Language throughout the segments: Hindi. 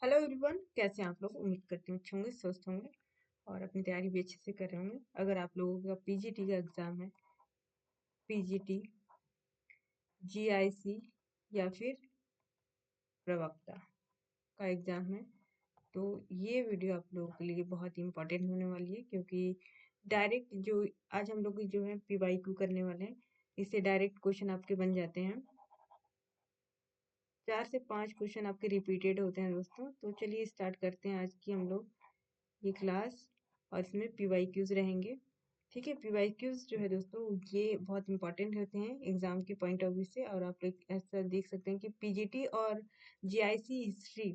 हेलो एवरीवन, कैसे हैं आप लोग। उम्मीद करती हूँ अच्छे होंगे, स्वस्थ होंगे और अपनी तैयारी भी अच्छे से कर रहे होंगे। अगर आप लोगों का पीजीटी का एग्जाम है, पीजीटी, जीआईसी या फिर प्रवक्ता का एग्जाम है, तो ये वीडियो आप लोगों के लिए बहुत ही इंपॉर्टेंट होने वाली है, क्योंकि डायरेक्ट जो आज हम लोग जो है पीवाईक्यू करने वाले हैं, इससे डायरेक्ट क्वेश्चन आपके बन जाते हैं। 4 से 5 क्वेश्चन आपके रिपीटेड होते हैं दोस्तों। तो चलिए स्टार्ट करते हैं आज की हम लोग ये क्लास, और इसमें पीवाईक्यूज रहेंगे। ठीक है, पीवाईक्यूज जो है दोस्तों ये बहुत इंपॉर्टेंट होते हैं एग्जाम के पॉइंट ऑफ व्यू से। और आप लोग ऐसा देख सकते हैं कि पीजीटी और जीआईसी हिस्ट्री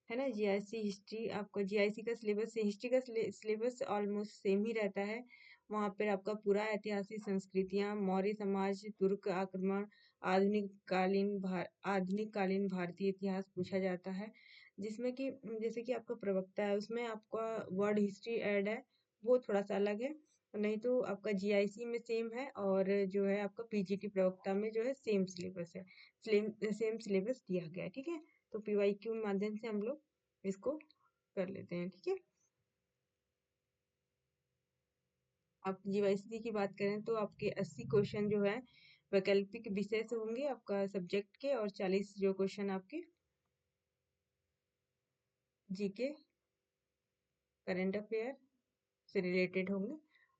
है ना, जीआईसी हिस्ट्री आपका जीआईसी का सिलेबस से हिस्ट्री का सिलेबस ऑलमोस्ट सेम ही रहता है। वहाँ पर आपका पूरा ऐतिहासिक संस्कृतियाँ, मौर्य समाज, तुर्क आक्रमण, आधुनिक कालीन भारतीय इतिहास पूछा जाता है। जिसमें कि जैसे कि आपका प्रवक्ता है, उसमें आपका वर्ड हिस्ट्री ऐड है, वो थोड़ा सा अलग है। नहीं तो आपका जीआईसी में सेम है, और जो है आपका पीजीटी प्रवक्ता में जो है सेम सिलेबस है, सेम सिलेबस दिया गया है। ठीक है, तो पीवाईक्यू के माध्यम से हम लोग इसको कर लेते हैं। ठीक है, आप जीआईसी की बात करें तो आपके 80 क्वेश्चन जो है वैकल्पिक विषय से होंगे आपका सब्जेक्ट के, और 40 जो क्वेश्चन आपके जीके, करंट अफेयर से रिलेटेड होंगे,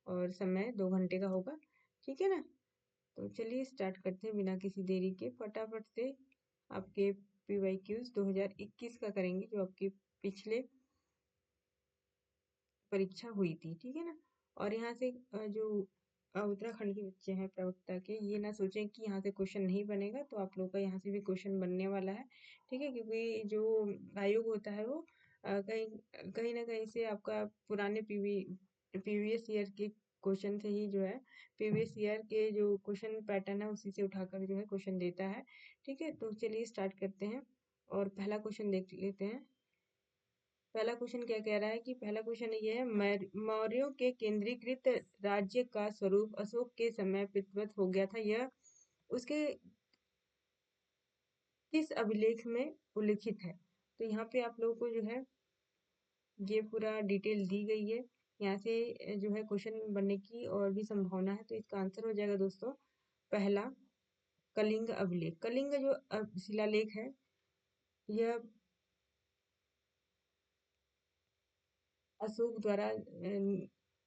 और समय 2 घंटे का होगा। ठीक है ना, तो चलिए स्टार्ट करते हैं बिना किसी देरी के। फटाफट से आपके पीवाईक्यूज 2021 का करेंगे, जो आपकी पिछले परीक्षा हुई थी। ठीक है ना, और यहाँ से जो उत्तराखंड के बच्चे हैं प्रवक्ता के, ये ना सोचें कि यहाँ से क्वेश्चन नहीं बनेगा, तो आप लोग का यहाँ से भी क्वेश्चन बनने वाला है। ठीक है, क्योंकि जो आयोग होता है वो कहीं कहीं ना कहीं से आपका पुराने प्रीवियस ईयर के क्वेश्चन से ही जो है, प्रीवियस ईयर के जो क्वेश्चन पैटर्न है उसी से उठाकर जो है क्वेश्चन देता है। ठीक है, तो चलिए स्टार्ट करते हैं और पहला क्वेश्चन देख लेते हैं। पहला क्वेश्चन क्या कह रहा है कि पहला क्वेश्चन ये है, मौर्यों के केंद्रीकृत राज्य का स्वरूप अशोक के समय पितृवत हो गया था, यह उसके किस अभिलेख में उल्लिखित है। तो यहाँ पे आप लोगों को जो है ये पूरा डिटेल दी गई है। यहाँ से जो है क्वेश्चन बनने की और भी संभावना है। तो इसका आंसर हो जाएगा दोस्तों पहला, कलिंग अभिलेख। कलिंग जो शिलालेख है, यह अशोक द्वारा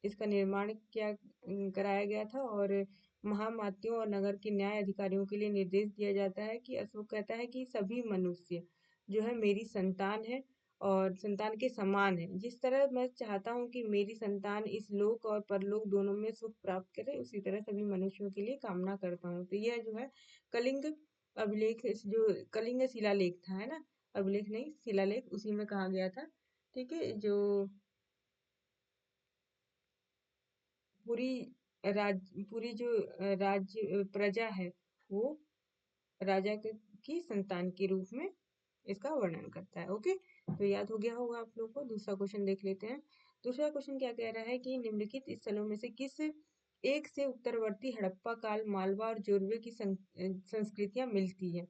इसका निर्माण कराया गया था, और महामात्यों और नगर के न्याय अधिकारियों के लिए निर्देश दिया जाता है कि अशोक कहता है कि सभी मनुष्य जो है मेरी संतान है और संतान के समान है। जिस तरह मैं चाहता हूँ कि मेरी संतान इस लोक और परलोक दोनों में सुख प्राप्त करे, उसी तरह सभी मनुष्यों के लिए कामना करता हूँ। तो यह जो है कलिंग अभिलेख, जो कलिंग शिलालेख था, है ना, अभिलेख नहीं शिलालेख, उसी में कहा गया था। ठीक है, जो पूरी पूरी जो राज्य प्रजा है, वो राजा की संतान के रूप में इसका वर्णन करता है। ओके, तो याद हो गया होगा आप लोगों को। दूसरा क्वेश्चन देख लेते हैं। दूसरा क्वेश्चन क्या कह रहा है कि निम्नलिखित स्थलों में से किस एक से उत्तरवर्ती हड़प्पा काल, मालवा और जोरवे की संस्कृतियां मिलती है।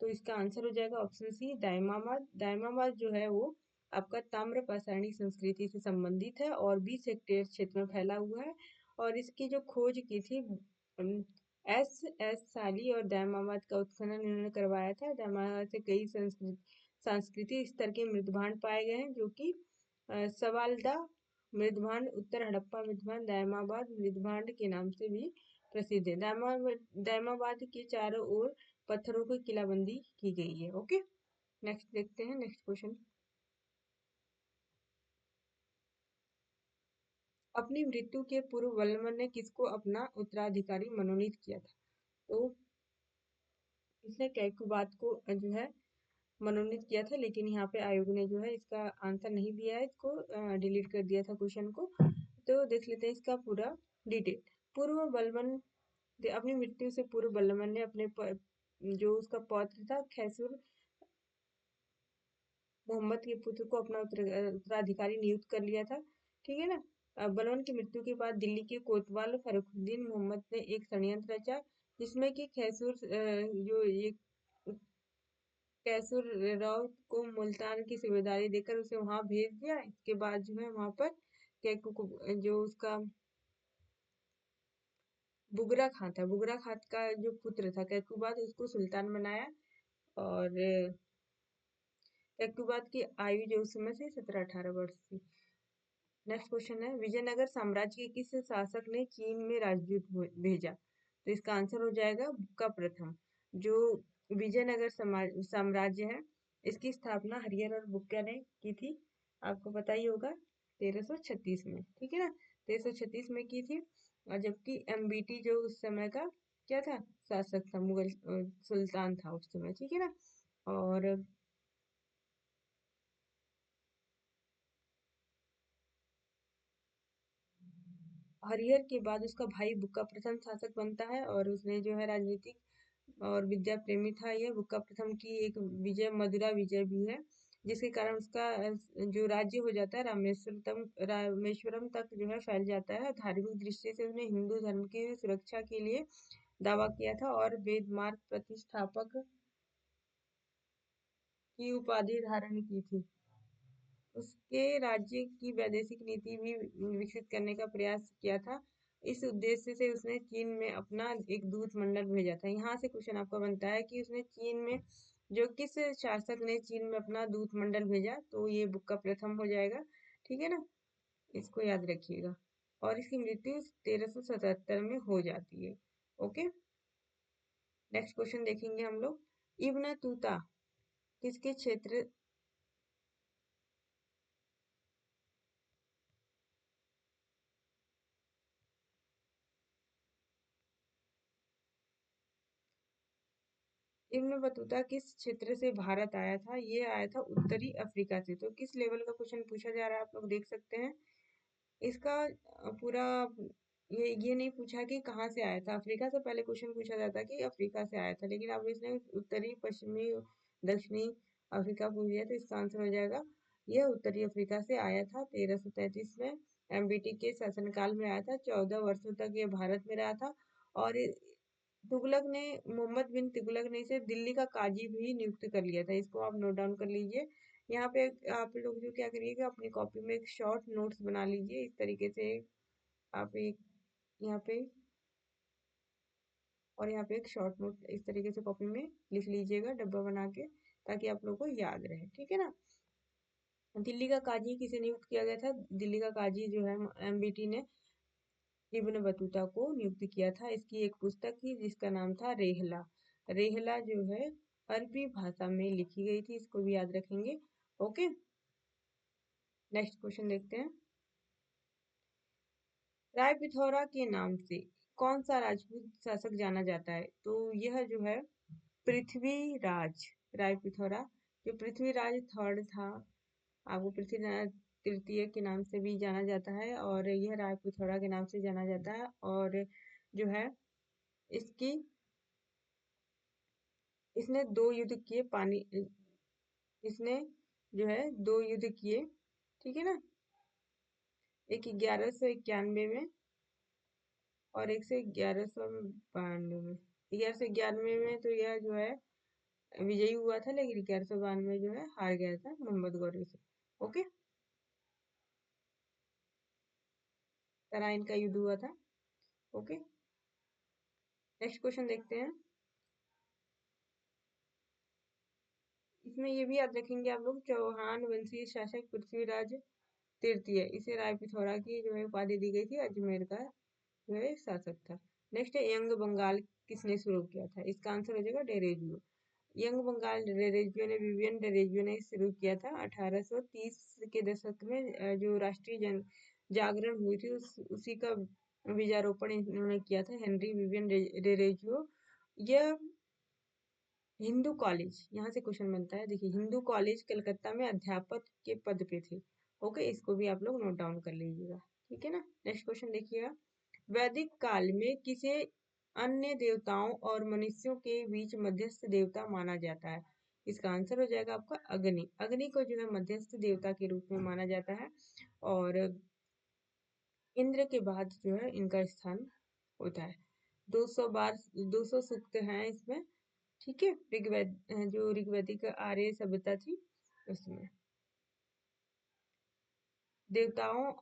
तो इसका आंसर हो जाएगा ऑप्शन सी, दायमाबाद। दायमाबाद जो है वो आपका ताम्र पाषाणी संस्कृति से संबंधित है और 20 हेक्टेयर क्षेत्र में फैला हुआ है। और इसकी जो खोज की थी एस एस साली और दायमाबाद का उत्खनन इन्होंने करवाया था। दायमाबाद से कई सांस्कृतिक स्तर के मृदभांड पाए गए हैं, जो कि सवालदा मृदभांड, उत्तर हड़प्पा मृदभांड, दायमाबाद मृदभांड के नाम से भी प्रसिद्ध है। दायमाबाद के चारों ओर पत्थरों की किलाबंदी की गई है। ओके, नेक्स्ट देखते हैं, नेक्स्ट क्वेश्चन। अपनी मृत्यु के पूर्व वल्लभ ने किसको अपना उत्तराधिकारी मनोनीत किया था। तो इसने कैकबाद को जो है मनोनीत किया था, लेकिन यहाँ पे आयोग ने जो है इसका आंसर नहीं दिया है, इसको डिलीट कर दिया था क्वेश्चन को। तो देख लेते हैं इसका पूरा डिटेल। पूर्व बलबन अपनी मृत्यु से पूर्व बल्लवन ने अपने जो उसका पौत्र था खैसुर मोहम्मद के पुत्र को अपना उत्तराधिकारी नियुक्त कर लिया था। ठीक है ना, बलवन की मृत्यु के बाद दिल्ली के कोतवाल फरुखुद्दीन मोहम्मद ने एक षड्यंत्र रचा, जिसमें कि खैसुर जो ये कैसुरराव को मुल्तान की सूबेदारी देकर उसे वहां भेज दिया। इसके बाद जो है वहां पर कैकू को, जो उसका बुगरा खां था, बुगरा खां का जो पुत्र था कैकुबाद, उसको सुल्तान बनाया। और कैकुबाद की आयु जो उस समय से 17-18 वर्ष थी। नेक्स्ट क्वेश्चन है, विजयनगर साम्राज्य के किस शासक ने चीन में राजदूत भेजा? तो इसका आंसर हो जाएगा बुक्का प्रथम। जो विजयनगर साम्राज्य है, इसकी स्थापना हरिहर और बुक्का ने की थी, आपको पता ही होगा, 1336 में। ठीक है ना, 1336 में की थी। और जबकि एमबीटी जो उस समय का क्या था, शासक था, मुगल सुल्तान था उस समय। ठीक है ना। और हरिहर के बाद उसका भाई बुक्का प्रथम शासक बनता है, और उसने जो है राजनीतिक और विद्या प्रेमी था। यह बुक्का प्रथम की एक विजय, मदुरा विजय भी है, जिसके कारण उसका जो राज्य हो जाता है रामेश्वरम तक जो है फैल जाता है। धार्मिक दृष्टि से उसने हिंदू धर्म की सुरक्षा के लिए दावा किया था, और वेद मार्ग प्रतिष्ठापक की उपाधि धारण की थी। उसके राज्य की वैदेशिक नीति भी विकसित करने का प्रयास किया था। इस उद्देश्य से उसने चीन में अपना एक दूत मंडल भेजा था। यहाँ से क्वेश्चन आपका बनता है कि उसने चीन में जो किस शासक ने चीन में अपना दूत मंडल भेजा, तो ये बुक्का प्रथम हो जाएगा। ठीक है ना, इसको याद रखिएगा। और इसकी मृत्यु 1377 में हो जाती है। ओके, नेक्स्ट क्वेश्चन देखेंगे हम लोग। इब्न तूता किसके क्षेत्र इब्न बतूता किस क्षेत्र से भारत आया था? ये आया था उत्तरी अफ्रीका से। तो किस लेवल का क्वेश्चन पूछा जा रहा है, आप लोग देख सकते हैं। इसका पूरा ये नहीं पूछा कि कहाँ से आया था। अफ्रीका से पहले क्वेश्चन पूछा जाता कि अफ्रीका से आया था, लेकिन अब इसने उत्तरी, पश्चिमी, दक्षिणी अफ्रीका पूछ दिया, तो इसका आंसर हो जाएगा यह उत्तरी अफ्रीका से आया था। 1333 में एमबीटी के शासनकाल में आया था। 14 वर्षों तक ये भारत में रहा था। और तुगलक ने, मोहम्मद बिन तुगलक ने इसे दिल्ली का काजी भी नियुक्त कर लिया था। इसको आप नोट डाउन कर लीजिए। यहाँ पे आप लोग जो क्या करिएगा, अपनी कॉपी में एक शॉर्ट नोट्स बना लीजिए इस तरीके से। आप एक यहाँ पे और यहाँ पे एक शॉर्ट नोट इस तरीके से कॉपी में लिख लीजिएगा, डब्बा बना के, ताकि आप लोगों को याद रहे। ठीक है ना। दिल्ली का काजी किसे नियुक्त किया गया था? दिल्ली का काजी जो है एमबीटी ने इब्न बतूता को नियुक्त किया था। इसकी एक पुस्तक थी जिसका नाम था रेहला। रेहला जो है अरबी भाषा में लिखी गई थी, इसको भी याद रखेंगे। ओके, नेक्स्ट क्वेश्चन देखते हैं। राय पिथौरा के नाम से कौन सा राजपूत शासक जाना जाता है? तो यह जो है पृथ्वीराज राय पिथौरा, जो पृथ्वीराज थर्ड था, आपको पृथ्वीनारायण तृतीय के नाम से भी जाना जाता है, और यह राय पिथौरा के नाम से जाना जाता है। और जो है इसकी इसने दो युद्ध किए, पानी इसने जो है दो युद्ध किए। ठीक है ना, एक 1191 में और एक से 1192 में। 1191 में तो यह जो है विजयी हुआ था, लेकिन 1192 में जो है हार गया था मोहम्मद गौरी से। ओके, तराइन का युद्ध हुआ था। ओके, नेक्स्ट क्वेश्चन देखते हैं। इसमें ये भी याद रखेंगे आप लोग, चौहान वंशीय शासक पृथ्वीराज तृतीय, इसे राय पिथौरा की जो है उपाधि दी गई थी, अजमेर का जो है शासक था। नेक्स्ट है, यंग बंगाल किसने शुरू किया था? इसका आंसर हो जाएगा डेरेजियो। यंग बंगाल डेरेजियो ने, विवियन डेरेजियो ने शुरू किया था। 1830 के दशक में जो राष्ट्रीय जन जागरण हुई थी, उसी का बीजारोपण इन्होंने किया था, हेनरी विवियन डेरेजियो। यह हिंदू कॉलेज, यहाँ से क्वेश्चन बनता है, देखिए, हिंदू कॉलेज कलकत्ता में अध्यापक के पद पे थे। ओके, इसको भी आप लोग नोट डाउन कर लीजिएगा। ठीक है ना, नेक्स्ट क्वेश्चन देखिएगा। वैदिक काल में किसे अन्य देवताओं और मनुष्यों के बीच मध्यस्थ देवता माना जाता है? इसका आंसर हो जाएगा आपका अग्नि। अग्नि को जो है मध्यस्थ देवता के रूप में माना जाता है। और इंद्र के बाद जो है इनका स्थान होता है। 200 बार 200 सूक्त हैं इसमें। ठीक है, ऋग्वेद जो ऋग्वैदिक आर्य सभ्यता थी उसमें। देवताओं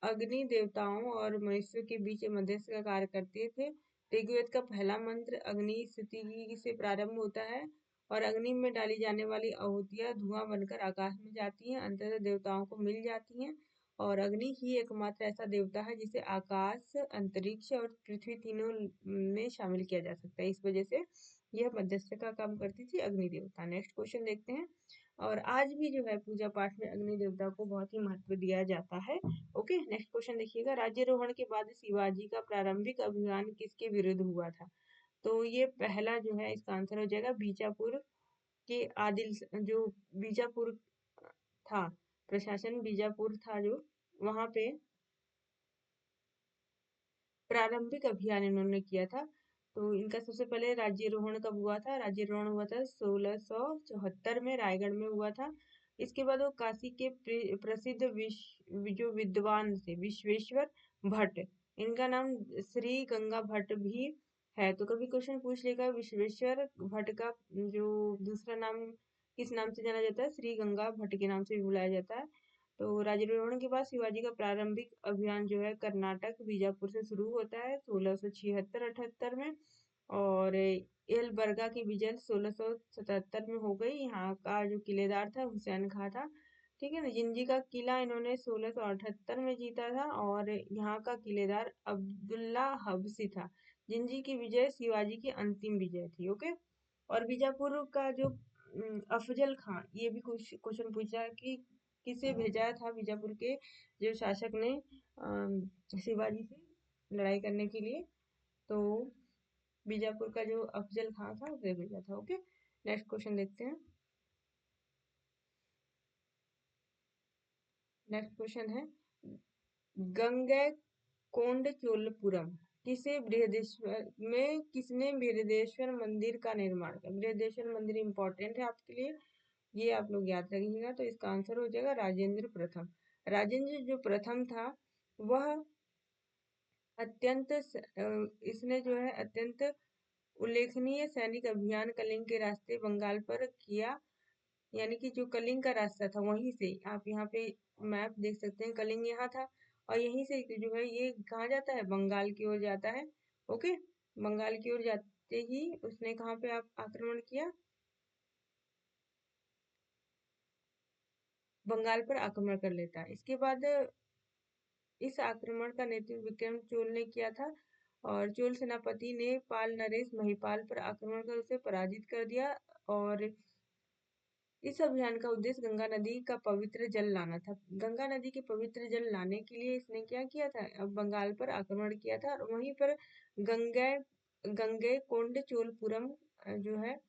अग्नि देवताओं और मनुष्यों के बीच मध्यस्थ का कार्य करते थे। ऋग्वेद का पहला मंत्र अग्नि स्तुति से प्रारंभ होता है और अग्नि में डाली जाने वाली आहुतियां धुआं बनकर आकाश में जाती हैं, अंततः देवताओं को मिल जाती हैं। और अग्नि ही एकमात्र ऐसा देवता है जिसे आकाश, अंतरिक्ष और पृथ्वी तीनों में शामिल किया जा सकता है। इस वजह से यह मध्यस्थ का काम करती थी अग्नि देवता। नेक्स्ट क्वेश्चन देखते हैं। और आज भी जो है पूजा पाठ में अग्नि देवता को बहुत ही महत्व दिया जाता है। ओके, नेक्स्ट क्वेश्चन देखिएगा। राज्यारोहण के बाद शिवाजी का प्रारंभिक अभियान किसके विरुद्ध हुआ था? तो ये पहला जो है इसका आंसर हो जाएगा बीजापुर के आदिल जो बीजापुर था, प्रशासन बीजापुर था जो, वहां पे प्रारंभिक अभियान इन्होंने किया था। तो इनका सबसे पहले राज्यारोहण कब हुआ था? राज्यारोहण हुआ था 1674 में, रायगढ़ में हुआ था। इसके बाद वो काशी के प्रसिद्ध जो विद्वान थे विश्वेश्वर भट्ट, इनका नाम श्री गंगा भट्ट भी है। तो कभी क्वेश्चन पूछ लेगा विश्वेश्वर भट्ट का जो दूसरा नाम किस नाम से जाना जाता है? श्री गंगा भट्ट के नाम से भी बुलाया जाता है। तो राज्यारोहण के बाद शिवाजी का प्रारंभिक अभियान जो है कर्नाटक बीजापुर से शुरू होता है 1676-78 में, और एलबर्गा की विजय 1677 में हो गई। यहाँ का जो किलेदार था हुसैन खां था। ठीक है ना। जिंजी का किला इन्होंने 1678 में जीता था और यहाँ का किलेदार अब्दुल्ला हबसी था। जिंजी की विजय शिवाजी की अंतिम विजय थी। ओके। और बीजापुर का जो अफजल खां, ये भी कुछ क्वेश्चन पूछा है कि किसे भेजा था बीजापुर के जो शासक ने शिवाजी से लड़ाई करने के लिए? तो बीजापुर का जो अफजल खां था उसे भेजा था। ओके, नेक्स्ट क्वेश्चन देखते हैं। नेक्स्ट क्वेश्चन है गंगैकोंडचोलपुरम किसने बृहदेश्वर मंदिर का निर्माण किया? बृहदेश्वर मंदिर इंपॉर्टेंट है आपके लिए, ये आप लोग याद रखिएगा। तो इसका आंसर हो जाएगा राजेंद्र प्रथम। राजेंद्र जो प्रथम था वह इसने जो है अत्यंत उल्लेखनीय सैनिक अभियान कलिंग के रास्ते बंगाल पर किया। यानी कि जो कलिंग का रास्ता था वहीं से, आप यहाँ पे मैप देख सकते हैं, कलिंग यहाँ था और यहीं से जो है ये कहाँ जाता है? बंगाल की ओर जाता है। ओके, बंगाल की ओर जाते ही उसने कहाँ पे आप आक्रमण किया? बंगाल पर आक्रमण कर लेता है। इसके बाद इस आक्रमण का नेतृत्व विक्रम चोल ने किया था और चोल सेनापति ने पाल नरेश महिपाल पर आक्रमण कर उसे पराजित कर दिया। और इस अभियान का उद्देश्य गंगा नदी का पवित्र जल लाना था। गंगा नदी के पवित्र जल लाने के लिए इसने क्या किया था? अब बंगाल पर आक्रमण किया था और वहीं पर गंगे गंगे कोंड चोलपुरम जो है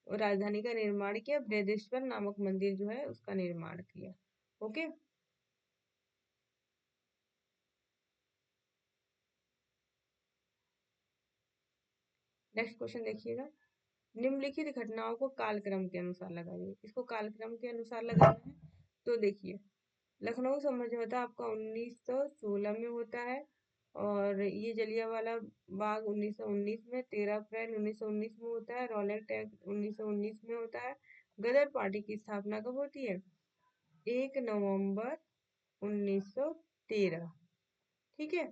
राजधानी का निर्माण किया। बृहदेश्वर नामक मंदिर जो है उसका निर्माण किया। ओके, नेक्स्ट क्वेश्चन देखिएगा। निम्नलिखित घटनाओं को कालक्रम के अनुसार लगाइए। इसको कालक्रम के अनुसार लगाना है। तो देखिए, लखनऊ समझौता आपका 1916 में होता है और ये जलियांवाला बाग 1919 में, 13 अप्रैल 1919 में होता है। रॉलेट एक्ट 1919 में होता है। गदर पार्टी की स्थापना कब होती है? 1 नवंबर 1913। ठीक है।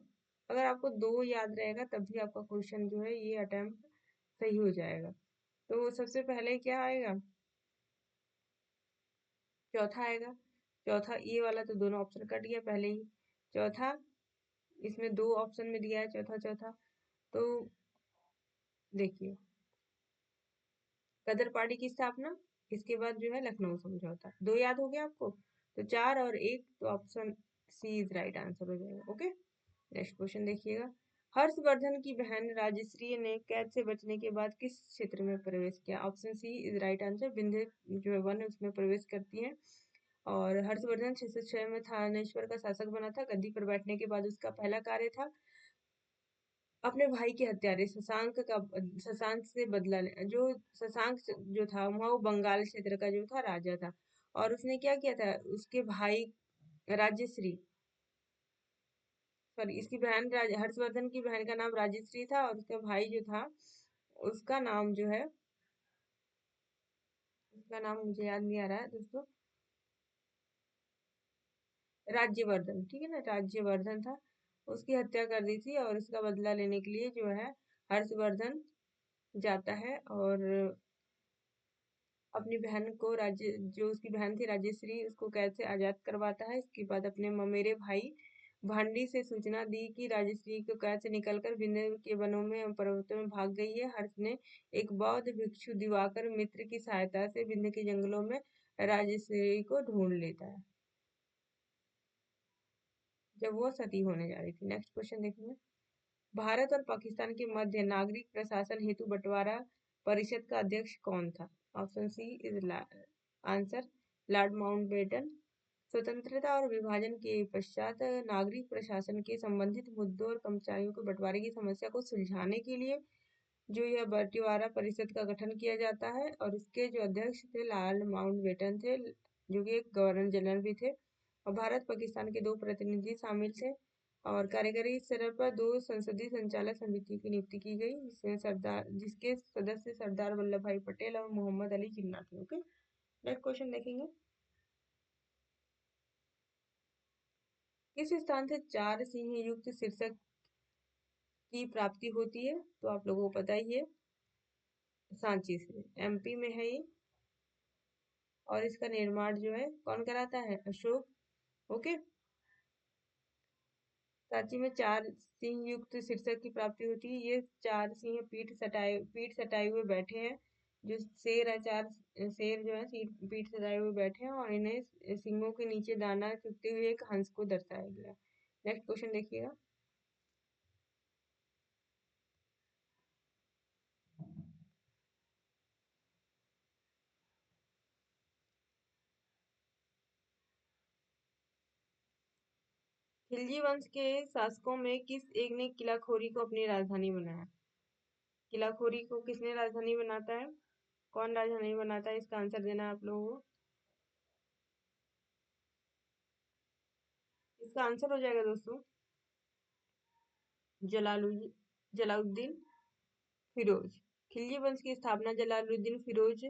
अगर आपको दो याद रहेगा तब भी आपका क्वेश्चन जो है ये अटेम्प्ट सही हो जाएगा। तो सबसे पहले क्या आएगा? चौथा आएगा। चौथा, ये वाला तो दोनों ऑप्शन कट गया पहले ही। चौथा, इसमें दो ऑप्शन में दिया है चौथा चौथा। तो देखिए, गदर पार्टी की स्थापना, इसके बाद जो है लखनऊ समझौता। दो याद हो गया आपको? तो 4 और 1, तो option C is right answer हो जाएगा। ओके, नेक्स्ट क्वेश्चन देखिएगा। हर्षवर्धन की बहन राजश्री ने कैद से बचने के बाद किस क्षेत्र में प्रवेश किया? Option C is right answer. Vindhya जो है वन उसमें प्रवेश करती है। और हर्षवर्धन 606 में थानेश्वर का शासक बना था। गद्दी पर बैठने के बाद उसका पहला कार्य था अपने भाई के हत्यारे शशांक से बदला जो शशांक जो था वह वो बंगाल क्षेत्र का जो था राजा था। और उसने क्या किया था? उसके भाई राजश्री, सॉरी, इसकी बहन हर्षवर्धन की बहन का नाम राजश्री था और उसका भाई जो था उसका नाम जो है इसका नाम मुझे याद नहीं आ रहा है दोस्तों। राज्यवर्धन, ठीक है ना, राज्यवर्धन था। उसकी हत्या कर दी थी और इसका बदला लेने के लिए जो है हर्षवर्धन जाता है और अपनी बहन को राज्य जो उसकी बहन थी राजश्री उसको कैद से आजाद करवाता है। इसके बाद अपने ममेरे भाई भांडी से सूचना दी कि राजश्री को कैद से निकलकर विंध्य के वनों में एवं पर्वतों में भाग गई है। हर्ष ने एक बौद्ध भिक्षु दिवाकर मित्र की सहायता से विंध्य के जंगलों में राजश्री को ढूंढ लेता है जब वो सती होने जा रही थी। नेक्स्ट क्वेश्चन देखेंगे। भारत और पाकिस्तान के मध्य नागरिक प्रशासन हेतु बंटवारा परिषद का अध्यक्ष कौन था? Option C is answer lord Mountbatten. स्वतंत्रता और विभाजन के पश्चात नागरिक प्रशासन के संबंधित मुद्दों और कर्मचारियों के बंटवारे की समस्या को सुलझाने के लिए जो यह बंटवारा परिषद का गठन किया जाता है और इसके जो अध्यक्ष थे लॉर्ड माउंटबेटन थे, जो कि एक गवर्नर जनरल भी थे, और भारत पाकिस्तान के 2 प्रतिनिधि शामिल थे। और कार्यकारी स्तर पर 2 संसदीय संचालक समिति की नियुक्ति की गई जिसके सदस्य सरदार वल्लभ भाई पटेल और मोहम्मद अली जिन्ना थे। ओके, नेक्स्ट क्वेश्चन देखेंगे। किस स्थान से 4 सिंह युक्त शीर्षक की प्राप्ति होती है? तो आप लोगों को पता ही है, सांची से, एमपी में है ये। और इसका निर्माण जो है कौन कराता है? अशोक। ओके, सांची में 4 सिंह युक्त शीर्षक की प्राप्ति होती है। ये 4 सिंह पीठ सटाए हुए बैठे हैं। जो शेर है, 4 शेर जो है पीठ सटाए हुए बैठे हैं और इन्हें सिंगों के नीचे दाना चुगते हुए एक हंस को दर्शाया गया। नेक्स्ट क्वेश्चन देखिएगा। खिलजी वंश के शासकों में किस एक ने किलाखोरी को अपनी राजधानी बनाया? किलाखोरी को किसने राजधानी बनाता है? कौन राजधानी बनाता है? इसका आंसर देना है आप लोगों को। इसका आंसर हो जाएगा दोस्तों जलालुद्दीन जलालुद्दीन फिरोज। खिलजी वंश की स्थापना जलालुद्दीन फिरोज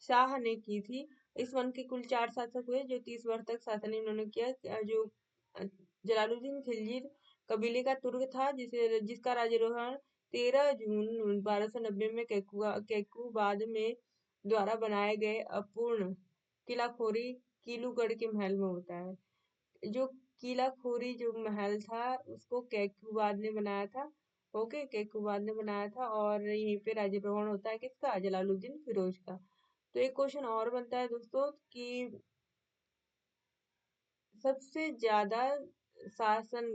शाह ने की थी। इस वंश के कुल 4 शासक हुए जो 30 वर्ष तक शासन इन्होंने किया। जो जलालुद्दीन खिलजी कबीले का तुर्क था जिसका राज्यारोहण 13 जून 1290 में कैकुबाद में द्वारा बनाए गए अपूर्ण किलाखोरी किलूगढ़ के महल में होता है। जो किलाखोरी जो महल था उसको कैकुबाद ने बनाया था। ओके, कैकुबाद ने बनाया था और यहीं पे राज्यारोहण होता है किसका? जलालुद्दीन फिरोज का। तो एक क्वेश्चन और बनता है दोस्तों कि सबसे ज्यादा शासन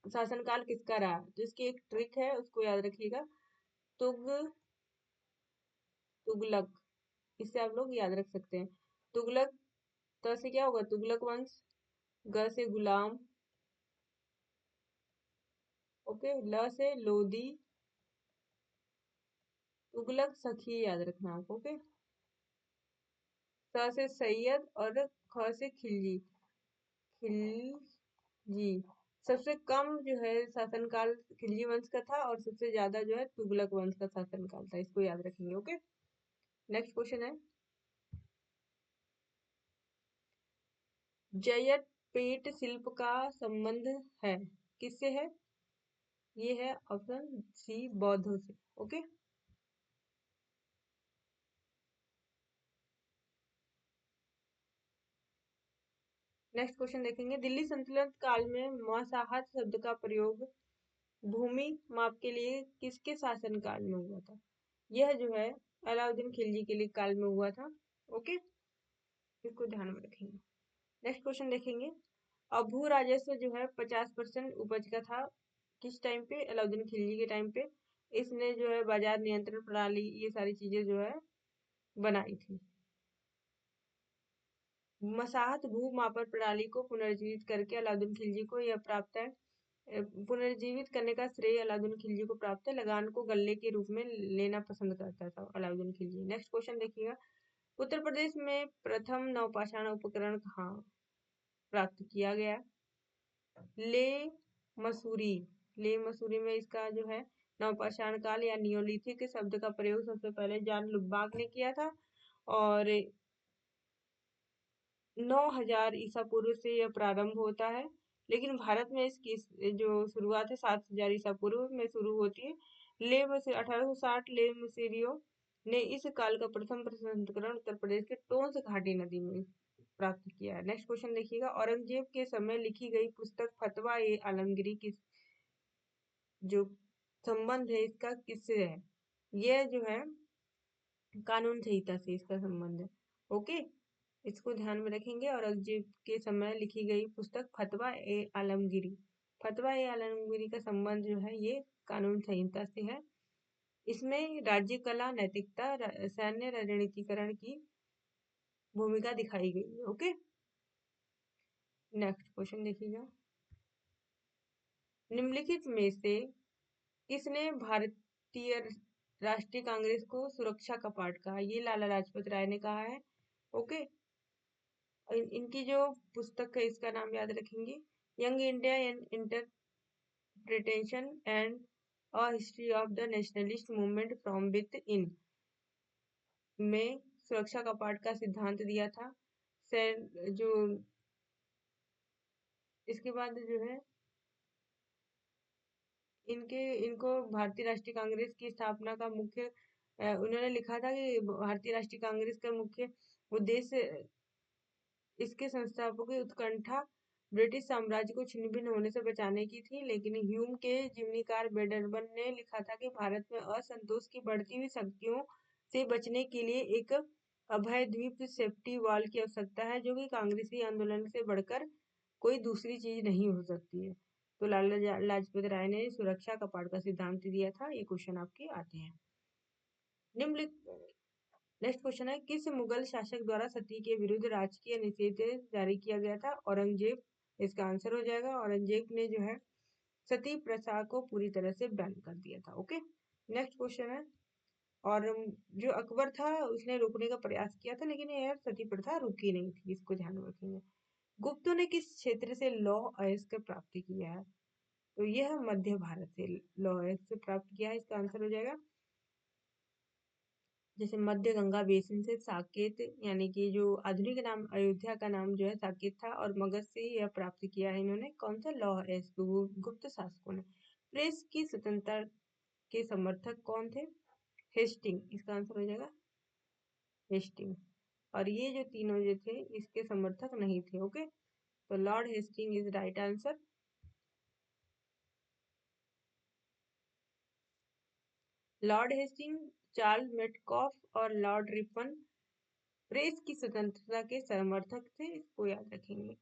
शासनकाल किसका रहा? जिसकी एक ट्रिक है उसको याद रखिएगा। तुग तुगलक, इससे आप लोग याद रख सकते हैं। तुगलक, त से क्या होगा? तुगलक वंश। ग से गुलाम। ओके, ल से लोदी। तुगलक सखी याद रखना आप। ओके, स से सैयद और ख से खिलजी। खिलजी। सबसे कम जो है शासनकाल खिलजी वंश का था और सबसे ज्यादा जो है तुगलक वंश का शासनकाल था। इसको याद रखेंगे। ओके, नेक्स्ट क्वेश्चन है। जयट पेट शिल्प का संबंध है किससे है? ये है ऑप्शन सी बौद्धों से। ओके, नेक्स्ट क्वेश्चन देखेंगे। दिल्ली सल्तनत काल में मसाहत शब्द का प्रयोग भूमि माप के लिए किसके शासन काल में हुआ था? यह जो है अलाउद्दीन खिलजी के लिए काल में हुआ था। ओके, इसको ध्यान में रखेंगे। नेक्स्ट क्वेश्चन देखेंगे। अब भू राजस्व जो है 50% उपज का था किस टाइम पे? अलाउद्दीन खिलजी के टाइम पे। इसने जो है बाजार नियंत्रण प्रणाली ये सारी चीजें जो है बनाई थी। मसाहत भू मापन प्रणाली को पुनर्जीवित करके अलाउद्दीन खिलजी को यह प्राप्त है। पुनर्जीवित करने का श्रेय अलाउद्दीन खिलजी को प्राप्त है। लगान को गल्ले के रूप में लेना पसंद करता था अलाउद्दीन खिलजी। नेक्स्ट क्वेश्चन देखिएगा। उत्तर प्रदेश में प्रथम नवपाषाण उपकरण कहाँ प्राप्त किया गया? ले मसूरी। ले मसूरी में इसका जो है नवपाषाण काल या नियोलिथिक शब्द का प्रयोग सबसे पहले जॉन लुबाक ने किया था। और 9000 ईसा पूर्व से यह प्रारंभ होता है, लेकिन भारत में इसकी जो शुरुआत है 7000 ईसा पूर्व में शुरू होती है। ले मसी 1860 ले मसीरियो ने इस काल का प्रथम प्रसंस्करण उत्तर प्रदेश के टोंस घाटी नदी में प्राप्त किया है। नेक्स्ट क्वेश्चन देखिएगा, औरंगजेब के समय लिखी गई पुस्तक फतवा ए आलमगीरी की जो संबंध है इसका किससे है? यह जो है कानून संहिता से इसका संबंध है। ओके, इसको ध्यान में रखेंगे। औरंगजेब के समय लिखी गई पुस्तक फतवा ए आलमगीरी, फतवा ए आलमगीरी का संबंध जो है ये कानून संहिता से है। इसमें राज्य कला, नैतिकता, सैन्य रणनीतिकरण की भूमिका दिखाई गई है। ओके, नेक्स्ट क्वेश्चन देखिएगा, निम्नलिखित में से किसने भारतीय राष्ट्रीय कांग्रेस को सुरक्षा का पाठ कहा? ये लाला लाजपत राय ने कहा है। ओके, इनकी जो पुस्तक है इसका नाम याद रखेंगे, young India and interpretation and a history of the nationalist movement from with in में सुरक्षा का पाठ का सिद्धांत दिया था। जो इसके बाद जो है इनको भारतीय राष्ट्रीय कांग्रेस की स्थापना का मुख्य उन्होंने लिखा था कि भारतीय राष्ट्रीय कांग्रेस का मुख्य उद्देश्य इसके संस्थापकों की उत्कंठा ब्रिटिश साम्राज्य को छिन्न भिन्न होने से बचाने की थी, लेकिन ह्यूम के जीवनीकार बेडरबन ने लिखा था कि भारत में असंतोष की बढ़ती हुई शक्तियों से बचने के लिए एक अभय द्वीप सेफ्टी वॉल की आवश्यकता है, जो कि कांग्रेसी आंदोलन से बढ़कर कोई दूसरी चीज नहीं हो सकती है। तो लाला लाजपत राय ने सुरक्षा कपाट का सिद्धांत दिया था। ये क्वेश्चन आपके आते हैं। निम्नलिखित नेक्स्ट क्वेश्चन है, किस मुगल शासक द्वारा सती के विरुद्ध राजकीय निषेध जारी किया गया था? औरंगजेब इसका आंसर हो जाएगा। औरंगजेब ने जो है सती प्रथा को पूरी तरह से बैन कर दिया था। ओके, नेक्स्ट क्वेश्चन है, और जो अकबर था उसने रोकने का प्रयास किया था, लेकिन यह सती प्रथा रुकी नहीं थी, इसको ध्यान में रखेंगे। गुप्तों ने किस क्षेत्र से लौह अयस्क प्राप्त किया है? तो यह मध्य भारत से लौह अयस्क प्राप्त किया है, इसका आंसर हो जाएगा। जैसे मध्य गंगा बेसिन से साकेत, यानी कि जो आधुनिक नाम अयोध्या का नाम जो है साकेत था, और मगध से यह प्राप्त किया है इन्होंने। कौन सा? लौह अयस्क, गुप्त शासकों ने। प्रेस की स्वतंत्रता के समर्थक कौन थे? हेस्टिंग, इसका आंसर हो जाएगा हेस्टिंग। और ये जो तीनों जो थे इसके समर्थक नहीं थे। ओके, तो lord Hastings is right answer. Lord Hastings, Charles Metcalfe और लॉर्ड रिपन प्रेस की स्वतंत्रता के समर्थक थे, इसको याद रखेंगे।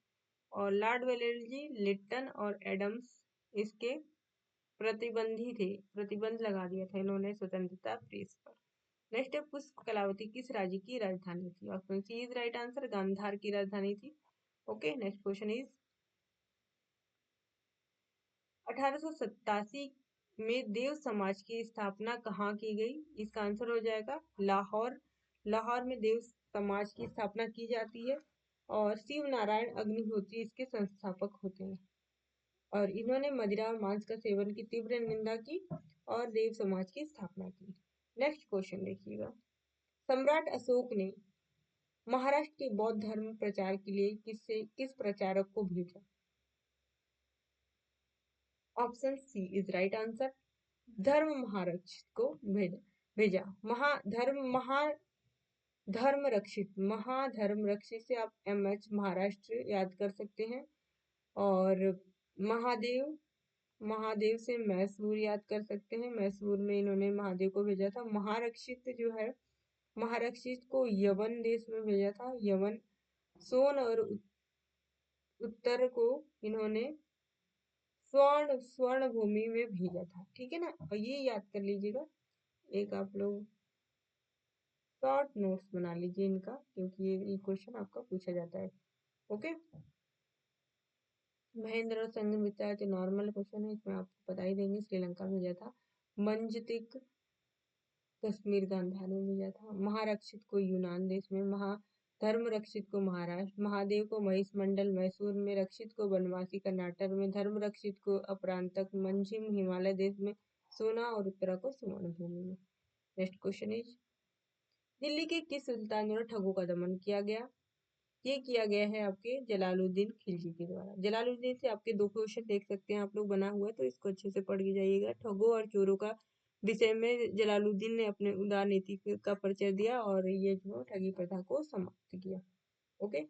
और लॉर्ड वेलेस्ली, लिट्टन और एडम्स इसके प्रतिबंधी थे, प्रतिबंध लगा दिया था इन्होंने स्वतंत्रता प्रेस पर। नेक्स्ट है, पुष्प कलावती किस राज्य की राजधानी थी? Option C is right answer, Gandhara की राजधानी थी। ओके, नेक्स्ट क्वेश्चन इज 1887 में देव समाज की स्थापना कहाँ की गई? इसका आंसर हो जाएगा लाहौर। लाहौर में देव समाज की स्थापना की जाती है, और शिव नारायण अग्निहोत्री इसके संस्थापक होते हैं। और इन्होंने मदिरा और मांस का सेवन की तीव्र निंदा की और देव समाज की स्थापना की। नेक्स्ट क्वेश्चन देखिएगा, सम्राट अशोक ने महाराष्ट्र के बौद्ध धर्म प्रचार के लिए किस प्रचारक को भेजा? Option C is right answer, Dharma Maharakshita को भेजा। महाधर्म रक्षित से आप MH महाराष्ट्र याद कर सकते हैं। और महादेव, महादेव से मैसूर याद कर सकते हैं, मैसूर में इन्होंने महादेव को भेजा था। महारक्षित जो है, महारक्षित को यवन देश में भेजा था, यवन। सोन और उत्तर को इन्होंने स्वर्ण भूमि में भेजा था। ठीक है ना, और ये याद कर लीजिएगा, एक आप लोग शॉर्ट नोट्स बना लीजिए इनका, क्योंकि ये क्वेश्चन आपका पूछा जाता है। ओके, महेंद्र और संघमित्रा जो नॉर्मल क्वेश्चन है, इसमें आपको बता ही देंगे। श्रीलंका में भेजा था। मंजतिक कश्मीर गांधार में भेजा था। महारक्षित को यूनान देश में, धर्म रक्षित को महाराष्ट्र, महादेव को महिष मंडल मैसूर में, रक्षित को बनवासी कर्नाटक में, धर्म रक्षित को अपरांतक मंजिम हिमालय देश में, सोना और उत्तरा को सुवर्ण भूमि में। नेक्स्ट क्वेश्चन इज दिल्ली के किस सुल्तान द्वारा ठगों का दमन किया गया? ये किया गया है आपके जलालुद्दीन खिलजी के द्वारा। जलालुद्दीन से आपके दो क्वेश्चन देख सकते हैं आप लोग, बना हुआ है तो इसको अच्छे से पढ़ के जाइएगा। ठगों और चोरों का विषय में जलालुद्दीन ने अपने उदार नीति का परिचय दिया और ये जो ठगी प्रथा को समाप्त किया। Okay,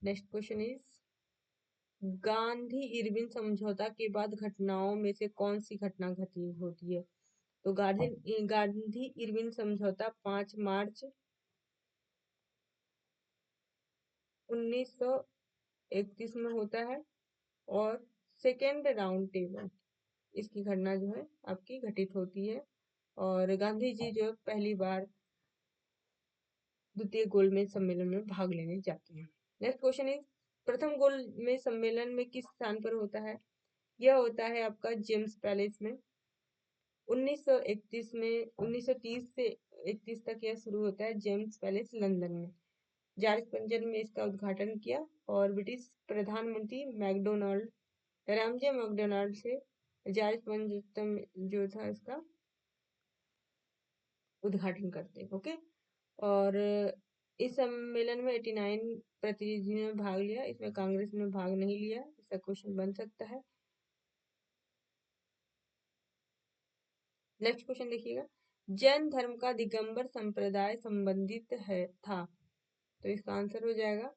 next question is, Gandhi Irwin समझौता के बाद घटनाओं में से कौन सी घटना घटी होती है? तो गांधी इरविन समझौता 5 मार्च 1931 में होता है और सेकेंड राउंड टेबल इसकी घटना जो है आपकी घटित होती है और गांधी जी जो पहली बार द्वितीय गोलमेज सम्मेलन में भाग लेने जाते हैं। नेक्स्ट क्वेश्चन इज, प्रथम गोलमेज सम्मेलन में किस स्थान पर होता है? यह होता है आपका जेम्स पैलेस में। 1931 में 1930 से 31 तक यह शुरू होता है जेम्स पैलेस लंदन में। जॉर्ज पंजन में इसका उद्घाटन किया और ब्रिटिश प्रधानमंत्री मैकडोनाल्ड रामजे मैकडोनाल्ड से जॉर्ज पंजन जो था इसका उद्घाटन करते हैं। ओके, और इस सम्मेलन में 89 प्रतिनिधियों ने भाग लिया, इसमें कांग्रेस ने भाग नहीं लिया। इसका क्वेश्चन बन सकता है। नेक्स्ट क्वेश्चन देखिएगा, जैन धर्म का दिगंबर संप्रदाय संबंधित है था, तो इसका आंसर हो जाएगा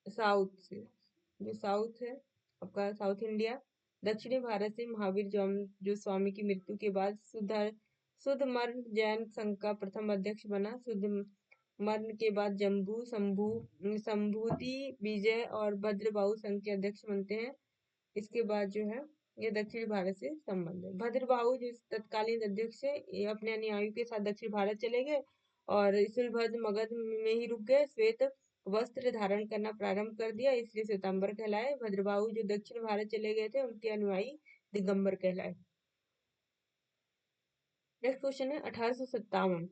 साउथ से। जो साउथ है आपका साउथ इंडिया। दक्षिणी भारत से महावीर जो स्वामी की मृत्यु के बाद शुद्ध मर्न जैन संघ का प्रथम अध्यक्ष बना। शुद्ध मर्न के बाद जम्बू संभूति विजय और भद्रबाहु संघ के अध्यक्ष बनते हैं। इसके बाद जो है ये दक्षिण भारत से संबंध है। भद्रबाहु जो तत्कालीन अध्यक्ष है ये अपने अनुयायियों के साथ दक्षिण भारत चले गए और सिलभद्र मगध में ही रुक गए। श्वेत वस्त्र धारण करना प्रारंभ कर दिया, इसलिए श्वेतांबर कहलाए। भद्रबाहु जो दक्षिण भारत चले गए थे उनके अनुयायी दिगंबर कहलाए। नेक्स्ट क्वेश्चन है 1857,